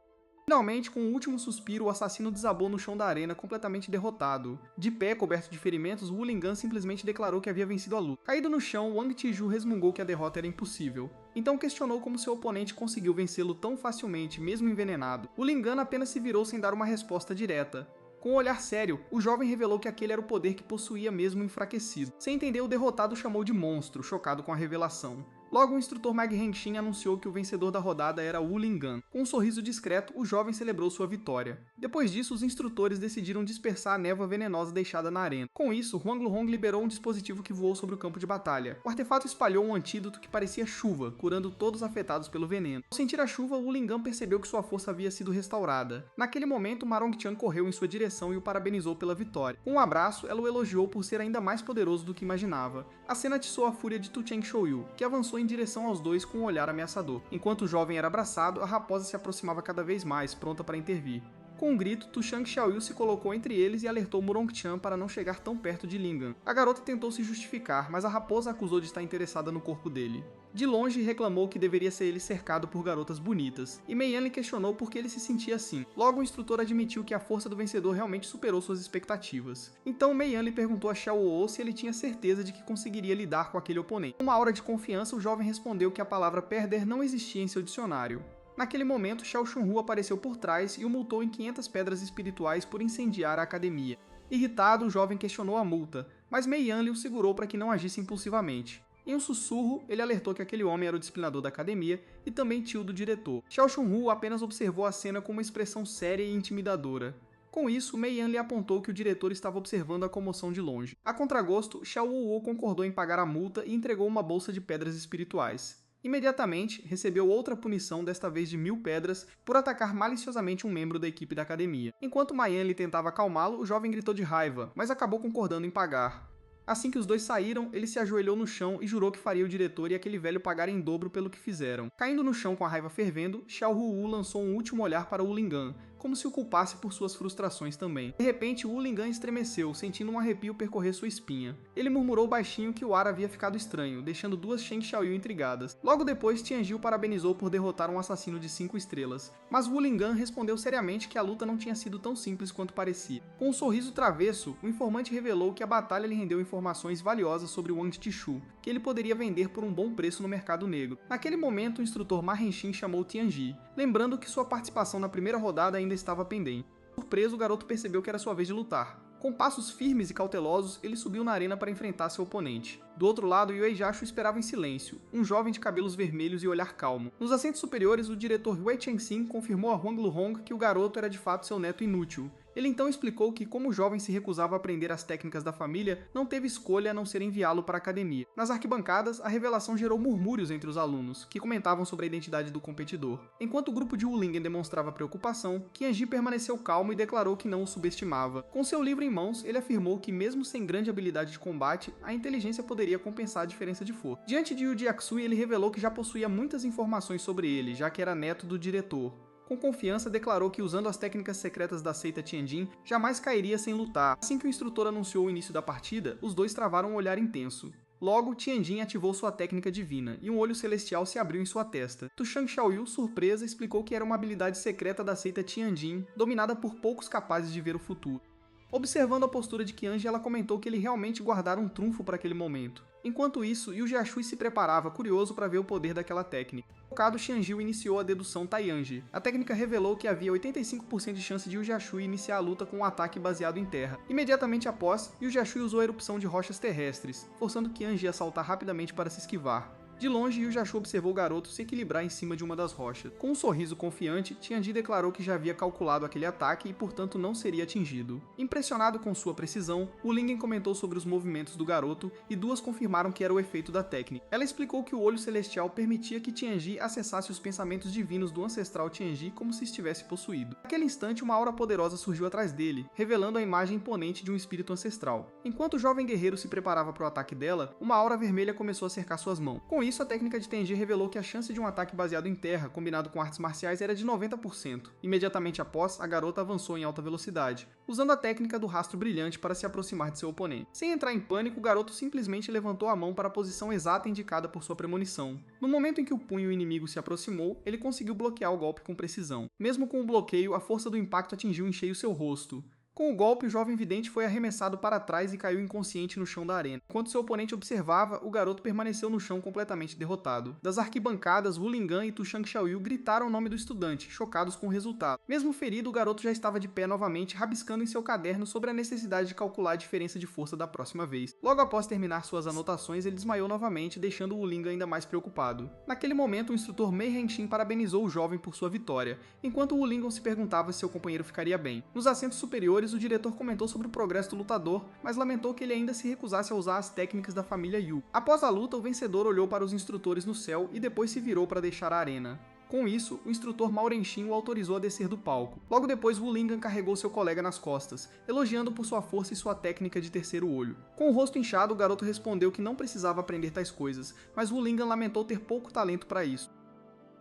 Finalmente, com um último suspiro, o assassino desabou no chão da arena, completamente derrotado. De pé, coberto de ferimentos, Wu Lingan simplesmente declarou que havia vencido a luta. Caído no chão, Wang Tiju resmungou que a derrota era impossível. Então questionou como seu oponente conseguiu vencê-lo tão facilmente, mesmo envenenado. Wu Lingan apenas se virou sem dar uma resposta direta. Com um olhar sério, o jovem revelou que aquele era o poder que possuía mesmo enfraquecido. Sem entender, o derrotado o chamou de monstro, chocado com a revelação. Logo, o instrutor Mag Hengxin anunciou que o vencedor da rodada era Wu Lingan. Com um sorriso discreto, o jovem celebrou sua vitória. Depois disso, os instrutores decidiram dispersar a névoa venenosa deixada na arena. Com isso, Huang Luhong liberou um dispositivo que voou sobre o campo de batalha. O artefato espalhou um antídoto que parecia chuva, curando todos afetados pelo veneno. Ao sentir a chuva, Wu Lingan percebeu que sua força havia sido restaurada. Naquele momento, Ma Rongchan correu em sua direção e o parabenizou pela vitória. Com um abraço, ela o elogiou por ser ainda mais poderoso do que imaginava. A cena atiçou a fúria de Tu Cheng Shouyu, que avançou em direção aos dois com um olhar ameaçador. Enquanto o jovem era abraçado, a raposa se aproximava cada vez mais, pronta para intervir. Com um grito, Tu Cheng Xiaoyu se colocou entre eles e alertou Murongchan para não chegar tão perto de Lingan. A garota tentou se justificar, mas a raposa acusou de estar interessada no corpo dele. De longe, reclamou que deveria ser ele cercado por garotas bonitas, e Mei Yan lhe questionou por que ele se sentia assim. Logo, o instrutor admitiu que a força do vencedor realmente superou suas expectativas. Então, Mei Yan lhe perguntou a Xiao Wu se ele tinha certeza de que conseguiria lidar com aquele oponente. Com uma aura de confiança, o jovem respondeu que a palavra perder não existia em seu dicionário. Naquele momento, Xiao Shunhu apareceu por trás e o multou em 500 pedras espirituais por incendiar a academia. Irritado, o jovem questionou a multa, mas Mei Yan lhe o segurou para que não agisse impulsivamente. Em um sussurro, ele alertou que aquele homem era o disciplinador da academia e também tio do diretor. Xiao Shunhu apenas observou a cena com uma expressão séria e intimidadora. Com isso, Mei Yan lhe apontou que o diretor estava observando a comoção de longe. A contragosto, Xiao Wu concordou em pagar a multa e entregou uma bolsa de pedras espirituais. Imediatamente, recebeu outra punição, desta vez de 1000 pedras, por atacar maliciosamente um membro da equipe da academia. Enquanto Ma Yan lhe tentava acalmá-lo, o jovem gritou de raiva, mas acabou concordando em pagar. Assim que os dois saíram, ele se ajoelhou no chão e jurou que faria o diretor e aquele velho pagar em dobro pelo que fizeram. Caindo no chão com a raiva fervendo, Xiao Wu lançou um último olhar para Wu Lingan, como se o culpasse por suas frustrações também. De repente, Wu Lingan estremeceu, sentindo um arrepio percorrer sua espinha. Ele murmurou baixinho que o ar havia ficado estranho, deixando duas Sheng Xiaoyu intrigadas. Logo depois, Tianji o parabenizou por derrotar um assassino de 5 estrelas. Mas Wu Lingan respondeu seriamente que a luta não tinha sido tão simples quanto parecia. Com um sorriso travesso, o informante revelou que a batalha lhe rendeu informações valiosas sobre Wang Tishu, que ele poderia vender por um bom preço no mercado negro. Naquele momento, o instrutor Ma Hengxin chamou Tianji, lembrando que sua participação na primeira rodada ainda estava pendente. Surpreso, o garoto percebeu que era sua vez de lutar. Com passos firmes e cautelosos, ele subiu na arena para enfrentar seu oponente. Do outro lado, Yue Jashu esperava em silêncio, um jovem de cabelos vermelhos e olhar calmo. Nos assentos superiores, o diretor Wei Chengxin confirmou a Huang Luhong que o garoto era de fato seu neto inútil. Ele então explicou que, como o jovem se recusava a aprender as técnicas da família, não teve escolha a não ser enviá-lo para a academia. Nas arquibancadas, a revelação gerou murmúrios entre os alunos, que comentavam sobre a identidade do competidor. Enquanto o grupo de Wulingen demonstrava preocupação, Qianji permaneceu calmo e declarou que não o subestimava. Com seu livro em mãos, ele afirmou que, mesmo sem grande habilidade de combate, a inteligência poderia compensar a diferença de força. Diante de Yu Jiaxui, ele revelou que já possuía muitas informações sobre ele, já que era neto do diretor. Com confiança, declarou que, usando as técnicas secretas da seita Tianjin, jamais cairia sem lutar. Assim que o instrutor anunciou o início da partida, os dois travaram um olhar intenso. Logo, Tianjin ativou sua técnica divina, e um olho celestial se abriu em sua testa. Tu Shang Xiaoyu, surpresa, explicou que era uma habilidade secreta da seita Tianjin, dominada por poucos capazes de ver o futuro. Observando a postura de Qianji, ela comentou que ele realmente guardara um trunfo para aquele momento. Enquanto isso, Yu Jiaxui se preparava, curioso para ver o poder daquela técnica. Focado, Xianjiu iniciou a dedução Taiyanji. A técnica revelou que havia 85% de chance de Yu Jiaxui iniciar a luta com um ataque baseado em terra. Imediatamente após, Yu Jiaxui usou a erupção de rochas terrestres, forçando Qianji a saltar rapidamente para se esquivar. De longe, Yu Jiaxu observou o garoto se equilibrar em cima de uma das rochas. Com um sorriso confiante, Tianji declarou que já havia calculado aquele ataque e, portanto, não seria atingido. Impressionado com sua precisão, Wu Lingen comentou sobre os movimentos do garoto e duas confirmaram que era o efeito da técnica. Ela explicou que o olho celestial permitia que Tianji acessasse os pensamentos divinos do ancestral Tianji como se estivesse possuído. Naquele instante, uma aura poderosa surgiu atrás dele, revelando a imagem imponente de um espírito ancestral. Enquanto o jovem guerreiro se preparava para o ataque dela, uma aura vermelha começou a cercar suas mãos. Com isso, a técnica de Tenji revelou que a chance de um ataque baseado em terra, combinado com artes marciais, era de 90%. Imediatamente após, a garota avançou em alta velocidade, usando a técnica do rastro brilhante para se aproximar de seu oponente. Sem entrar em pânico, o garoto simplesmente levantou a mão para a posição exata indicada por sua premonição. No momento em que o punho inimigo se aproximou, ele conseguiu bloquear o golpe com precisão. Mesmo com o bloqueio, a força do impacto atingiu em cheio seu rosto. Com o golpe, o jovem vidente foi arremessado para trás e caiu inconsciente no chão da arena. Enquanto seu oponente observava, o garoto permaneceu no chão completamente derrotado. Das arquibancadas, Wu Lingan e Tu Shang Xiaoyu gritaram o nome do estudante, chocados com o resultado. Mesmo ferido, o garoto já estava de pé novamente, rabiscando em seu caderno sobre a necessidade de calcular a diferença de força da próxima vez. Logo após terminar suas anotações, ele desmaiou novamente, deixando Wu Lingan ainda mais preocupado. Naquele momento, o instrutor Mei Hengxin parabenizou o jovem por sua vitória, enquanto Wu Lingan se perguntava se seu companheiro ficaria bem. Nos assentos superiores, o diretor comentou sobre o progresso do lutador, mas lamentou que ele ainda se recusasse a usar as técnicas da família Yu. Após a luta, o vencedor olhou para os instrutores no céu e depois se virou para deixar a arena. Com isso, o instrutor Mao Renxin o autorizou a descer do palco. Logo depois, Wu Lingan carregou seu colega nas costas, elogiando por sua força e sua técnica de terceiro olho. Com o rosto inchado, o garoto respondeu que não precisava aprender tais coisas, mas Wu Lingan lamentou ter pouco talento para isso.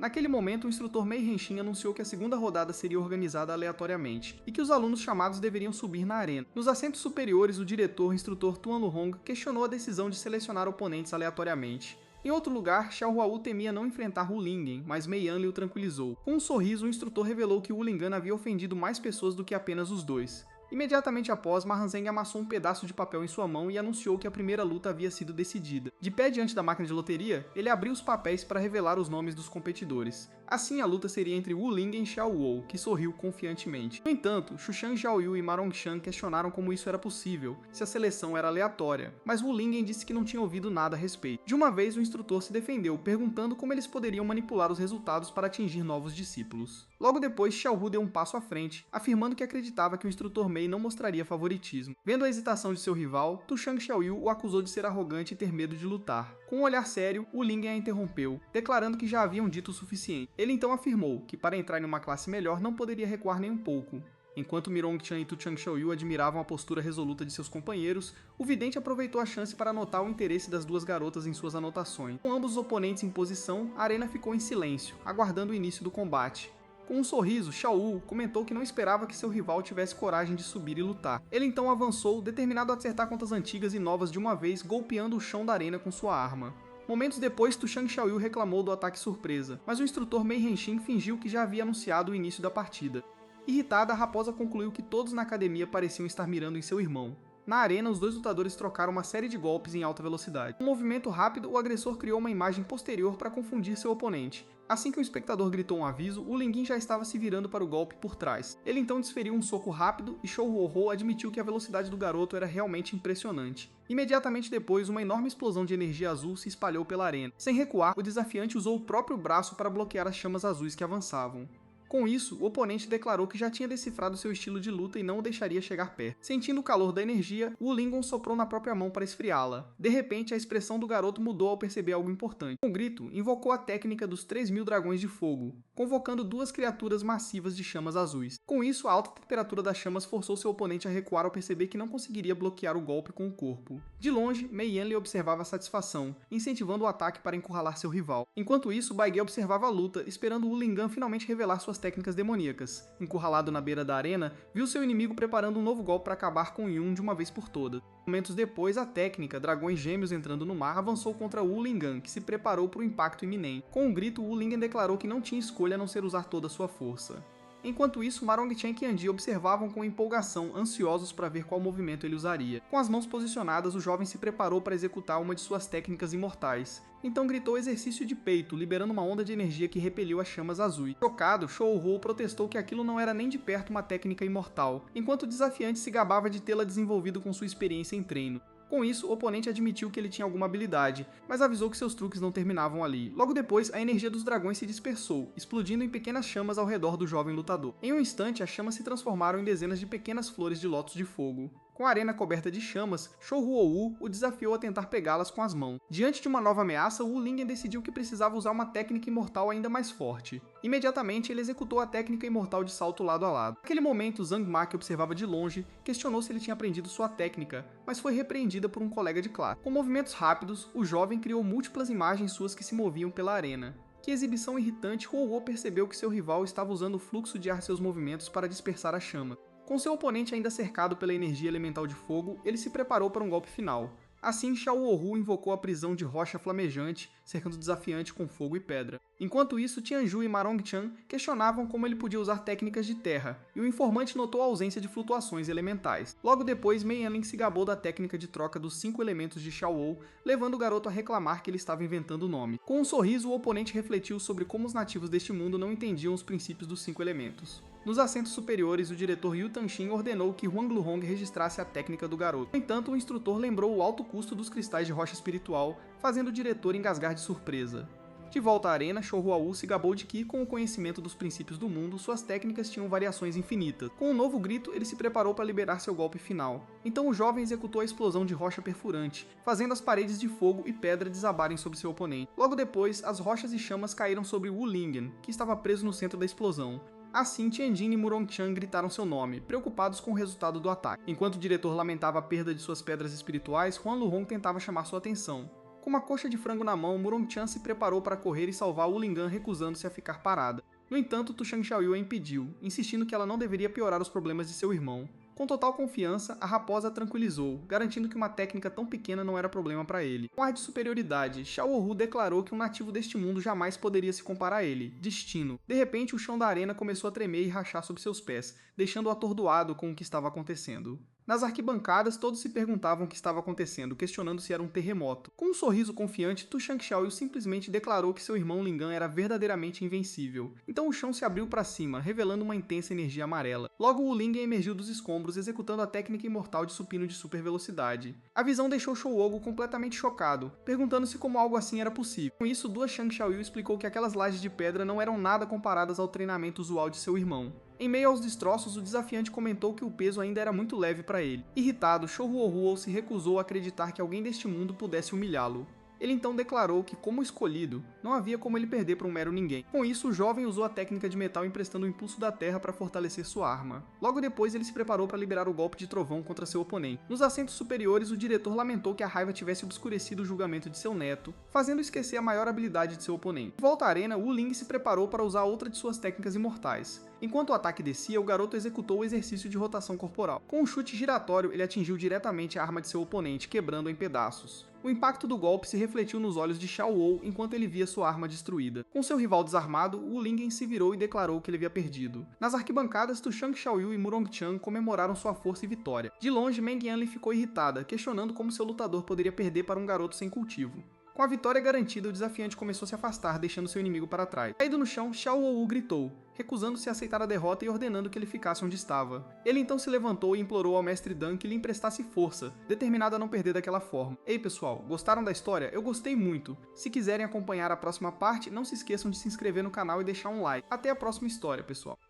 Naquele momento, o instrutor Mei Hengxin anunciou que a segunda rodada seria organizada aleatoriamente, e que os alunos chamados deveriam subir na arena. Nos assentos superiores, o diretor, instrutor Tuan Luhong, questionou a decisão de selecionar oponentes aleatoriamente. Em outro lugar, Xiao Huawu temia não enfrentar Wu Lingen, mas Mei Yan o tranquilizou. Com um sorriso, o instrutor revelou que Wu Lingan havia ofendido mais pessoas do que apenas os dois. Imediatamente após, Ma Hanzeng amassou um pedaço de papel em sua mão e anunciou que a primeira luta havia sido decidida. De pé diante da máquina de loteria, ele abriu os papéis para revelar os nomes dos competidores. Assim, a luta seria entre Wu Lingen e Xiao Wu, que sorriu confiantemente. No entanto, Xuxiang Xiaoyu e Ma Rongshan questionaram como isso era possível, se a seleção era aleatória, mas Wu Lingen disse que não tinha ouvido nada a respeito. De uma vez, o instrutor se defendeu, perguntando como eles poderiam manipular os resultados para atingir novos discípulos. Logo depois, Xiao Hu deu um passo à frente, afirmando que acreditava que o instrutor Mei não mostraria favoritismo. Vendo a hesitação de seu rival, Tu Shang Xiaoyu o acusou de ser arrogante e ter medo de lutar. Com um olhar sério, Wu Lingen a interrompeu, declarando que já haviam dito o suficiente. Ele então afirmou que para entrar em uma classe melhor não poderia recuar nem um pouco. Enquanto Mirong Chan e Tu Shang Xiaoyu admiravam a postura resoluta de seus companheiros, o vidente aproveitou a chance para anotar o interesse das duas garotas em suas anotações. Com ambos os oponentes em posição, a arena ficou em silêncio, aguardando o início do combate. Com um sorriso, Xiao Wu comentou que não esperava que seu rival tivesse coragem de subir e lutar. Ele então avançou, determinado a acertar contas antigas e novas de uma vez, golpeando o chão da arena com sua arma. Momentos depois, Tu Shang Xiaoyu reclamou do ataque surpresa, mas o instrutor Mei Hengxin fingiu que já havia anunciado o início da partida. Irritada, a raposa concluiu que todos na academia pareciam estar mirando em seu irmão. Na arena, os dois lutadores trocaram uma série de golpes em alta velocidade. Com um movimento rápido, o agressor criou uma imagem posterior para confundir seu oponente. Assim que o espectador gritou um aviso, o Lin Ying já estava se virando para o golpe por trás. Ele então desferiu um soco rápido e Shou Ruohu admitiu que a velocidade do garoto era realmente impressionante. Imediatamente depois, uma enorme explosão de energia azul se espalhou pela arena. Sem recuar, o desafiante usou o próprio braço para bloquear as chamas azuis que avançavam. Com isso, o oponente declarou que já tinha decifrado seu estilo de luta e não o deixaria chegar perto. Sentindo o calor da energia, Wu Lingon soprou na própria mão para esfriá-la. De repente, a expressão do garoto mudou ao perceber algo importante. Com um grito, invocou a técnica dos 3.000 dragões de fogo, convocando duas criaturas massivas de chamas azuis. Com isso, a alta temperatura das chamas forçou seu oponente a recuar ao perceber que não conseguiria bloquear o golpe com o corpo. De longe, Mei Yan lhe observava a satisfação, incentivando o ataque para encurralar seu rival. Enquanto isso, Bai Ge observava a luta, esperando Wu Lingan finalmente revelar suas técnicas demoníacas. Encurralado na beira da arena, viu seu inimigo preparando um novo golpe para acabar com Yun de uma vez por todas. Momentos depois, a técnica, dragões gêmeos entrando no mar, avançou contra Wu Lingan, que se preparou para o impacto iminente. Com um grito, Wu Lingan declarou que não tinha escolha a não ser usar toda a sua força. Enquanto isso, Ma Rongqian e Qian Ji observavam com empolgação, ansiosos para ver qual movimento ele usaria. Com as mãos posicionadas, o jovem se preparou para executar uma de suas técnicas imortais. Então gritou exercício de peito, liberando uma onda de energia que repeliu as chamas azuis. Chocado, Shou Ruohu protestou que aquilo não era nem de perto uma técnica imortal, enquanto o desafiante se gabava de tê-la desenvolvido com sua experiência em treino. Com isso, o oponente admitiu que ele tinha alguma habilidade, mas avisou que seus truques não terminavam ali. Logo depois, a energia dos dragões se dispersou, explodindo em pequenas chamas ao redor do jovem lutador. Em um instante, as chamas se transformaram em dezenas de pequenas flores de lótus de fogo. Com a arena coberta de chamas, Shou Ruohu o desafiou a tentar pegá-las com as mãos. Diante de uma nova ameaça, Wu Lingan decidiu que precisava usar uma técnica imortal ainda mais forte. Imediatamente, ele executou a técnica imortal de salto lado a lado. Naquele momento, Zhang Ma, que observava de longe, questionou se ele tinha aprendido sua técnica, mas foi repreendida por um colega de classe. Com movimentos rápidos, o jovem criou múltiplas imagens suas que se moviam pela arena. Que exibição irritante, Ruohu percebeu que seu rival estava usando o fluxo de ar seus movimentos para dispersar a chama. Com seu oponente ainda cercado pela energia elemental de fogo, ele se preparou para um golpe final. Assim, Shou Ruohu invocou a prisão de rocha flamejante, cercando o desafiante com fogo e pedra. Enquanto isso, Tianju e Ma Rongqian questionavam como ele podia usar técnicas de terra, e o informante notou a ausência de flutuações elementais. Logo depois, Mei Yanling se gabou da técnica de troca dos 5 elementos de Xiao Wu, levando o garoto a reclamar que ele estava inventando o nome. Com um sorriso, o oponente refletiu sobre como os nativos deste mundo não entendiam os princípios dos 5 elementos. Nos assentos superiores, o diretor Yu Tanxin ordenou que Huang Luhong registrasse a técnica do garoto. No entanto, o instrutor lembrou o alto custo dos cristais de rocha espiritual, fazendo o diretor engasgar de surpresa. De volta à arena, Shou Ruohu se gabou de que, com o conhecimento dos princípios do mundo, suas técnicas tinham variações infinitas. Com um novo grito, ele se preparou para liberar seu golpe final. Então o jovem executou a explosão de rocha perfurante, fazendo as paredes de fogo e pedra desabarem sobre seu oponente. Logo depois, as rochas e chamas caíram sobre Wu Lingan, que estava preso no centro da explosão. Assim, Tianjin e Mu Rongqian gritaram seu nome, preocupados com o resultado do ataque. Enquanto o diretor lamentava a perda de suas pedras espirituais, Huang Luhong tentava chamar sua atenção. Com uma coxa de frango na mão, Mu Rongqian se preparou para correr e salvar Wu Lingan, recusando-se a ficar parada. No entanto, Tu Chang Xiaoyu a impediu, insistindo que ela não deveria piorar os problemas de seu irmão. Com total confiança, a raposa a tranquilizou, garantindo que uma técnica tão pequena não era problema para ele. Com ar de superioridade, Xiao Wu declarou que um nativo deste mundo jamais poderia se comparar a ele. Destino. De repente, o chão da arena começou a tremer e rachar sob seus pés, deixando-o atordoado com o que estava acontecendo. Nas arquibancadas, todos se perguntavam o que estava acontecendo, questionando se era um terremoto. Com um sorriso confiante, Tu Chang Xiaoyu simplesmente declarou que seu irmão Lingan era verdadeiramente invencível. Então o chão se abriu para cima, revelando uma intensa energia amarela. Logo, Wu Lingan emergiu dos escombros, executando a técnica imortal de supino de super velocidade. A visão deixou Shou Ogu completamente chocado, perguntando-se como algo assim era possível. Com isso, Duo Chang Xiaoyu explicou que aquelas lajes de pedra não eram nada comparadas ao treinamento usual de seu irmão. Em meio aos destroços, o desafiante comentou que o peso ainda era muito leve para ele. Irritado, Shou Ruohu se recusou a acreditar que alguém deste mundo pudesse humilhá-lo. Ele então declarou que, como escolhido, não havia como ele perder para um mero ninguém. Com isso, o jovem usou a técnica de metal emprestando o impulso da terra para fortalecer sua arma. Logo depois, ele se preparou para liberar o golpe de trovão contra seu oponente. Nos assentos superiores, o diretor lamentou que a raiva tivesse obscurecido o julgamento de seu neto, fazendo esquecer a maior habilidade de seu oponente. De volta à arena, Wu Ling se preparou para usar outra de suas técnicas imortais. Enquanto o ataque descia, o garoto executou o exercício de rotação corporal. Com um chute giratório, ele atingiu diretamente a arma de seu oponente, quebrando-a em pedaços. O impacto do golpe se refletiu nos olhos de Xiao Wu enquanto ele via sua arma destruída. Com seu rival desarmado, Wu Lingen se virou e declarou que ele havia perdido. Nas arquibancadas, Tu Chang Xiaoyu e Murong Chan comemoraram sua força e vitória. De longe, Meng Yanli ficou irritada, questionando como seu lutador poderia perder para um garoto sem cultivo. Com a vitória garantida, o desafiante começou a se afastar, deixando seu inimigo para trás. Caído no chão, Xiao Wu gritou, recusando-se a aceitar a derrota e ordenando que ele ficasse onde estava. Ele então se levantou e implorou ao mestre Dan que lhe emprestasse força, determinado a não perder daquela forma. Ei pessoal, gostaram da história? Eu gostei muito! Se quiserem acompanhar a próxima parte, não se esqueçam de se inscrever no canal e deixar um like. Até a próxima história, pessoal!